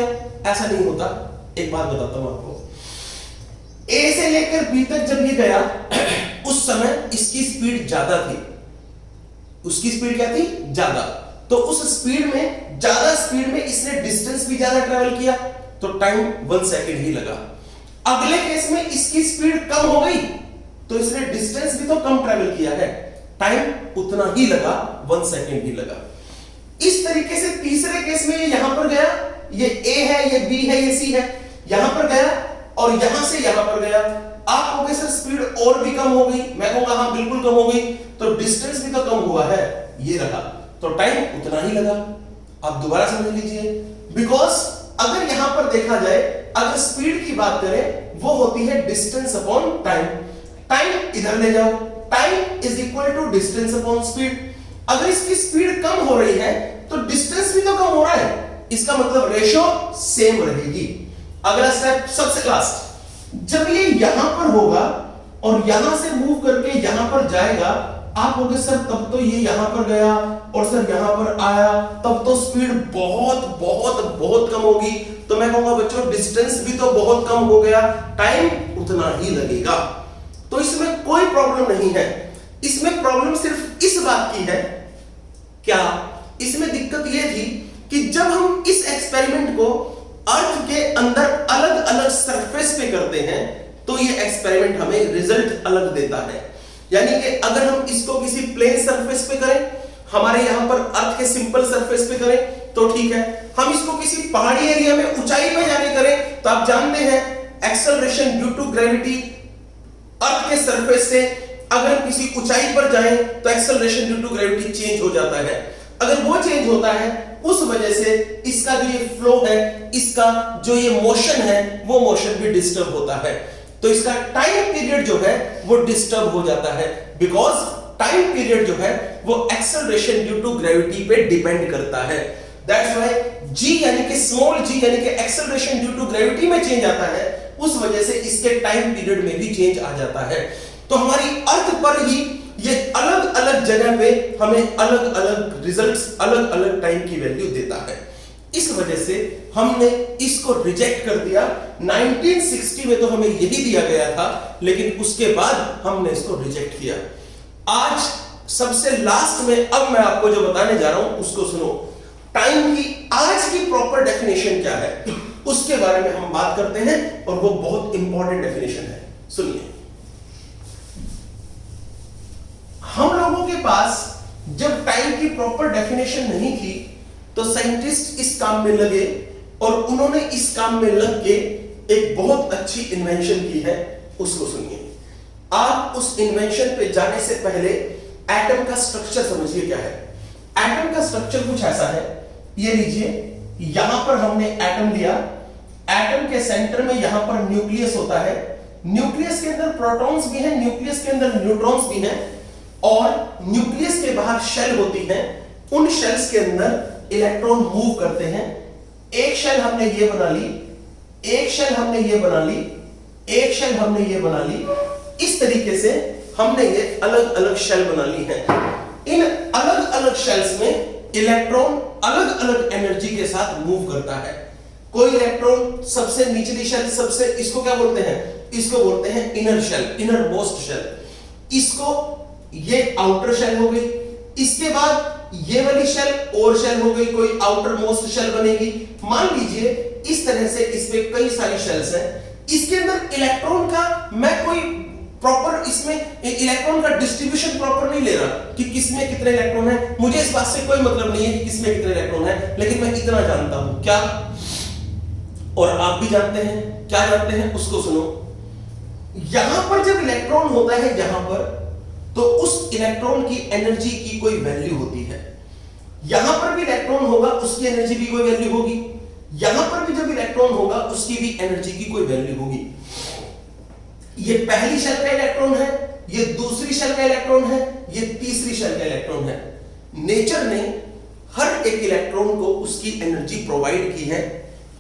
ऐसा नहीं होता, एक बात बताता हूं आपको। ए से लेकर बी तक जब ये गया, उस समय इसकी स्पीड ज्यादा थी। उसकी स्पीड क्या थी? ज्यादा। तो उस स्पीड में, ज्यादा स्पीड में इसने डिस्टेंस भी ज्यादा ट्रेवल किया, तो टाइम 1 सेकेंड ही लगा। अगले केस में इसकी स्पीड कम हो गई, तो इसने डिस्टेंस भी तो कम ट्रेवल किया है, टाइम उतना ही लगा, 1 सेकेंड ही लगा। इस तरीके से तीसरे केस में ये यहां पर गया, ये ए है, ये बी है, ये सी है, यहां पर गया और यहां से यहां पर गया। आप कहोगे सर स्पीड और भी कम हो गई, मैं कहूंगा हाँ बिल्कुल कम हो गई, तो डिस्टेंस भी तो कम हुआ है, ये रहा, तो टाइम उतना ही लगा। अब दोबारा समझ लीजिए, बिकॉज अगर यहां पर देखा जाए, अगर स्पीड की बात करें, वो होती है डिस्टेंस अपॉन टाइम। टाइम इधर ले जाओ, time is equal to distance upon speed. अगर इसकी स्पीड कम हो रही है तो डिस्टेंस भी तो कम हो रहा है, इसका मतलब रेशो सेम रहेगी। अगला स्टेप सबसे लास्ट, जब ये यहां पर होगा और यहां से मूव करके यहां पर जाएगा, आप कहोगे सर तब तो ये यहां पर गया और सर यहां पर आया, तब तो स्पीड बहुत बहुत बहुत कम होगी। तो मैं कहूंगा बच्चों डिस्टेंस भी तो बहुत कम हो गया, टाइम उतना ही लगेगा। तो इसमें कोई प्रॉब्लम नहीं है। इसमें प्रॉब्लम सिर्फ इस बात की है, क्या इसमें दिक्कत यह थी कि जब हम इस एक्सपेरिमेंट को अर्थ के अंदर अलग अलग सरफेस पे करते हैं, तो ये एक्सपेरिमेंट हमें रिजल्ट अलग देता है। यानी कि अगर हम इसको किसी प्लेन सरफेस पे करें, हमारे यहां पर अर्थ के सिंपल सरफेस पे करें तो ठीक है। हम इसको किसी पहाड़ी एरिया में ऊंचाई पे जाने करें, तो आप जानते हैं acceleration due to gravity earth के सरफेस से अगर किसी ऊंचाई पर जाएं तो acceleration due to gravity change हो जाता है। अगर वो चेंज होता है, उस वजह से इसका जो ये फ्लो है, इसका जो ये मोशन है, वो मोशन भी डिस्टर्ब होता है। तो इसका टाइम पीरियड जो है वो डिस्टर्ब हो जाता है, बिकॉज टाइम पीरियड जो है वो एक्सेलरेशन ड्यू टू ग्रेविटी पे डिपेंड करता है। दैट्स व्हाई जी यानी कि स्मॉल जी यानी कि एक्सेलरेशन ड्यू टू ग्रेविटी में चेंज आता है, उस वजह से इसके टाइम पीरियड में भी चेंज आ जाता है। तो हमारी अर्थ पर ही ये अलग अलग जगह पे हमें अलग अलग रिजल्ट्स, अलग अलग टाइम की वैल्यू देता है। इस वजह से हमने इसको रिजेक्ट कर दिया। 1960 में तो हमें यही दिया गया था, लेकिन उसके बाद हमने इसको रिजेक्ट किया। आज सबसे लास्ट में अब मैं आपको जो बताने जा रहा हूं उसको सुनो। टाइम की आज की प्रॉपर डेफिनेशन क्या है उसके बारे में हम बात करते हैं, और वो बहुत इंपॉर्टेंट डेफिनेशन है, सुनिए। प्रॉपर डेफिनेशन नहीं थी, तो साइंटिस्ट इस काम में लगे और उन्होंने इस काम में लग के एक बहुत अच्छी इन्वेंशन की है, उसको सुनिए। आप उस इन्वेंशन पे जाने से पहले एटम का स्ट्रक्चर समझिए क्या है। एटम का स्ट्रक्चर कुछ ऐसा है, ये लीजिए, यहां पर हमने एटम लिया, एटम के सेंटर में यहां पर न्यूक्लियस होता है, न्यूक्लियस के अंदर प्रोटॉन्स भी हैं, न्यूक्लियस के अंदर न्यूट्रॉन्स भी हैं, और न्यूक्लियस के बाहर शेल होती है, उन शेल्स के अंदर इलेक्ट्रॉन मूव करते हैं। एक शेल हमने ये बना ली, एक शेल हमने ये बना ली, एक शेल हमने ये बना ली, इस तरीके से हमने ये अलग अलग शेल बना ली हैं। इन अलग अलग शेल्स में इलेक्ट्रॉन अलग अलग एनर्जी के साथ मूव करता है। कोई इलेक्ट्रॉन सबसे निचली शेल, सबसे, इसको क्या बोलते हैं, इसको बोलते हैं inner shell, innermost shell. इसको, ये आउटर शेल हो गई, इसके बाद ये वाली शेल और शेल हो गई, कोई आउटर मोस्ट शेल बनेगी। मान लीजिए इस तरह से इसमें कई सारी शेल्स हैं, इसके अंदर इलेक्ट्रॉन का मैं कोई प्रॉपर, इसमें इलेक्ट्रॉन का डिस्ट्रीब्यूशन प्रॉपर नहीं ले रहा कि किसमें कितने इलेक्ट्रॉन है, मुझे इस बात से कोई मतलब नहीं है कि किसमें कितने इलेक्ट्रॉन है, लेकिन मैं इतना जानता हूं क्या, और आप भी जानते हैं, क्या जानते हैं उसको सुनो। यहां पर जब इलेक्ट्रॉन होता है यहां पर, तो उस इलेक्ट्रॉन की एनर्जी की कोई वैल्यू होती है। यहां पर भी इलेक्ट्रॉन होगा, उसकी एनर्जी की कोई वैल्यू होगी, यहां पर भी जब इलेक्ट्रॉन होगा उसकी भी एनर्जी की कोई वैल्यू होगी। ये पहली शेल का इलेक्ट्रॉन है, ये दूसरी शेल का इलेक्ट्रॉन है, ये तीसरी शेल का इलेक्ट्रॉन है। नेचर ने हर एक इलेक्ट्रॉन को उसकी एनर्जी प्रोवाइड की है,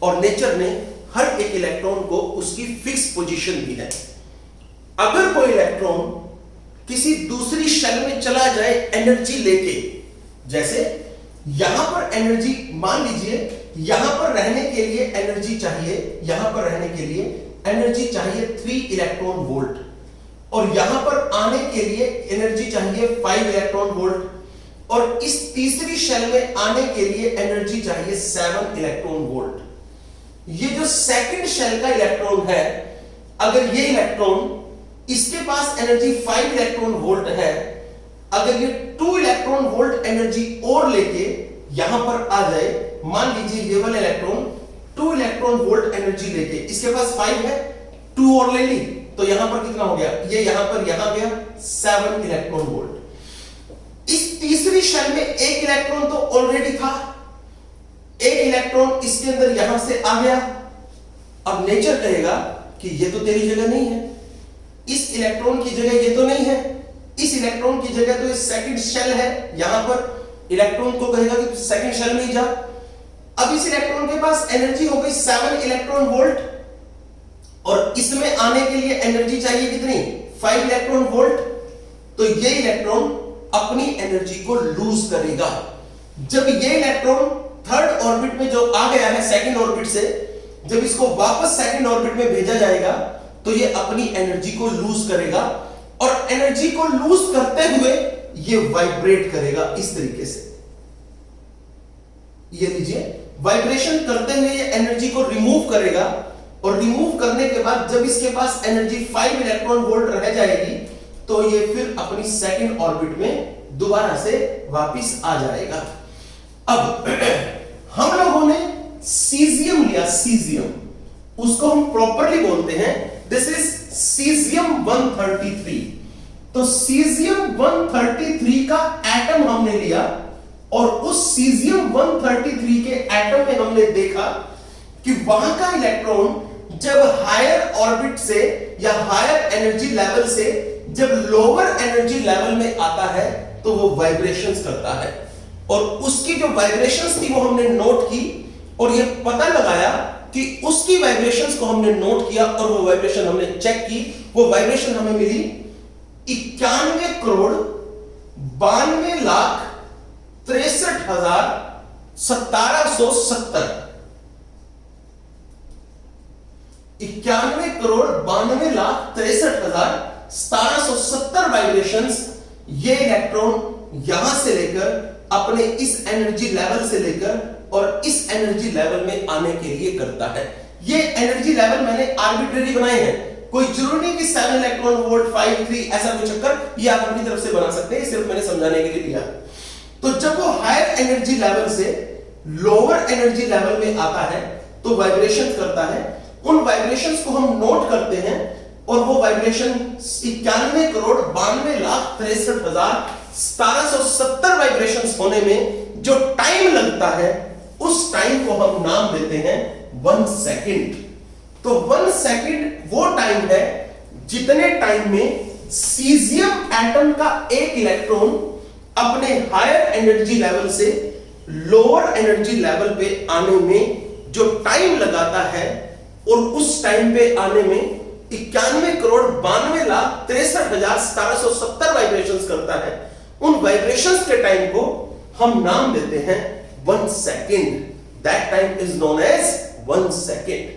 और नेचर ने हर एक इलेक्ट्रॉन को उसकी फिक्स पोजीशन दी है। अगर कोई इलेक्ट्रॉन किसी दूसरी शेल में चला जाए एनर्जी लेके, जैसे यहां पर एनर्जी, मान लीजिए यहां पर रहने के लिए एनर्जी चाहिए, यहां पर रहने के लिए एनर्जी चाहिए 3 इलेक्ट्रॉन वोल्ट, और यहां पर आने के लिए एनर्जी चाहिए 5 इलेक्ट्रॉन वोल्ट, और इस तीसरी शेल में आने के लिए एनर्जी चाहिए 7 इलेक्ट्रॉन वोल्ट। ये जो सेकंड शेल का इलेक्ट्रॉन है, अगर ये इलेक्ट्रॉन, इसके पास एनर्जी 5 इलेक्ट्रॉन वोल्ट है, अगर ये 2 इलेक्ट्रॉन वोल्ट एनर्जी और लेके यहां पर आ जाए, मान लीजिए ये वाला इलेक्ट्रॉन 2 इलेक्ट्रॉन वोल्ट एनर्जी लेके, इसके पास 5 है, 2 और ले ली, तो यहां पर कितना हो गया, ये यहां पर यहां गया 7 इलेक्ट्रॉन वोल्ट। इस तीसरी शेल में एक इलेक्ट्रॉन तो ऑलरेडी था, एक इलेक्ट्रॉन इसके अंदर यहां से आ गया। अब नेचर कहेगा कि ये तो तेरी जगह नहीं है, इस इलेक्ट्रॉन की जगह ये तो नहीं है, इस इलेक्ट्रॉन की जगह तो ये सेकंड शेल है, यहां पर इलेक्ट्रॉन को कहेगा कि सेकंड शेल में ही जा। अब इस इलेक्ट्रॉन के पास एनर्जी हो गई 7 इलेक्ट्रॉन वोल्ट, और इसमें आने के लिए एनर्जी चाहिए कितनी, 5 इलेक्ट्रॉन वोल्ट। तो ये इलेक्ट्रॉन अपनी एनर्जी को लूज करेगा। जब ये इलेक्ट्रॉन थर्ड ऑर्बिट में जो आ गया है सेकंड ऑर्बिट से, जब इसको वापस सेकंड ऑर्बिट में भेजा जाएगा, तो ये अपनी एनर्जी को लूज करेगा, और एनर्जी को लूज करते हुए ये वाइब्रेट करेगा इस तरीके से। ये लीजिए, वाइब्रेशन करते हुए ये एनर्जी को रिमूव करेगा, और रिमूव करने के बाद जब इसके पास एनर्जी 5 इलेक्ट्रॉन वोल्ट रह जाएगी, तो ये फिर अपनी सेकंड ऑर्बिट में दोबारा से वापस आ जाएगा। अब हम लोगों ने सीजियम लिया, सीजियम, उसको हम प्रॉपरली बोलते हैं दिस इज सीजियम 133। तो सीजियम 133 का एटम हमने लिया, और उस सीजियम 133 के एटम में हमने देखा कि वहां का इलेक्ट्रॉन जब हायर ऑर्बिट से या हायर एनर्जी लेवल से जब लोअर एनर्जी लेवल में आता है, तो वो वाइब्रेशंस करता है, और उसकी जो वाइब्रेशंस थी वो हमने नोट की, और ये पता लगाया कि उसकी वाइब्रेशंस को हमने नोट किया, और वो वाइब्रेशन हमने चेक की, वो वाइब्रेशन हमें मिली 91 करोड़ 92 लाख 63 हजार 1770। 91 करोड़ 92 लाख 63 हजार 1770 वाइब्रेशंस ये इलेक्ट्रॉन यहां से लेकर अपने इस एनर्जी लेवल से लेकर और इस एनर्जी लेवल में आने के लिए करता है। ये एनर्जी लेवल मैंने आर्बिट्रेरी बनाए हैं, कोई जरूरी नहीं कि 7 इलेक्ट्रॉन वोल्ट 5 3 ऐसा कोई चक्कर, ये आप अपनी तरफ से बना सकते हैं, सिर्फ मैंने समझाने के लिए लिया। तो जब वो हायर एनर्जी लेवल से लोअर एनर्जी लेवल में आता है तो वाइब्रेशन करता है। उन वाइब्रेशंस को हम नोट करते हैं और वो वाइब्रेशन 91,62,63,1770 वाइब्रेशंस होने में जो टाइम लगता है उस टाइम को हम नाम देते हैं 1 सेकंड। तो 1 सेकंड वो टाइम है जितने टाइम में सीजियम एटम का एक इलेक्ट्रॉन अपने हायर एनर्जी लेवल से लोअर एनर्जी लेवल पे आने में जो टाइम लगाता है और उस टाइम पे आने में 91,92,63,1770 वाइब्रेशंस करता है। उन वाइब्रेशंस के टाइम को हम नाम देते हैं 1 second. That time is known as 1 second.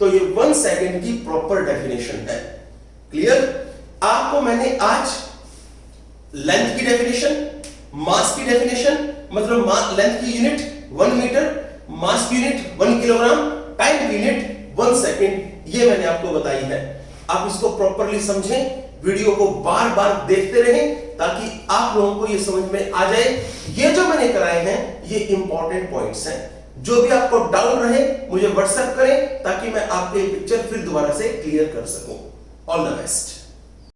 तो ये 1 सेकंड की प्रॉपर डेफिनेशन है। क्लियर? आपको मैंने आज लेंथ की डेफिनेशन, मास की डेफिनेशन, मतलब लेंथ की यूनिट 1 मीटर, मास की यूनिट 1 किलोग्राम, टाइम की यूनिट 1 सेकंड, ये मैंने आपको बताई है। आप इसको प्रॉपरली समझें, वीडियो को बार बार देखते रहें ताकि आप लोगों को ये समझ में आ जाए। ये जो मैंने कराए हैं ये इंपॉर्टेंट पॉइंट्स हैं। जो भी आपको डाउट रहे मुझे व्हाट्सएप करें ताकि मैं आपके पिक्चर फिर दोबारा से क्लियर कर सकूं। All the best.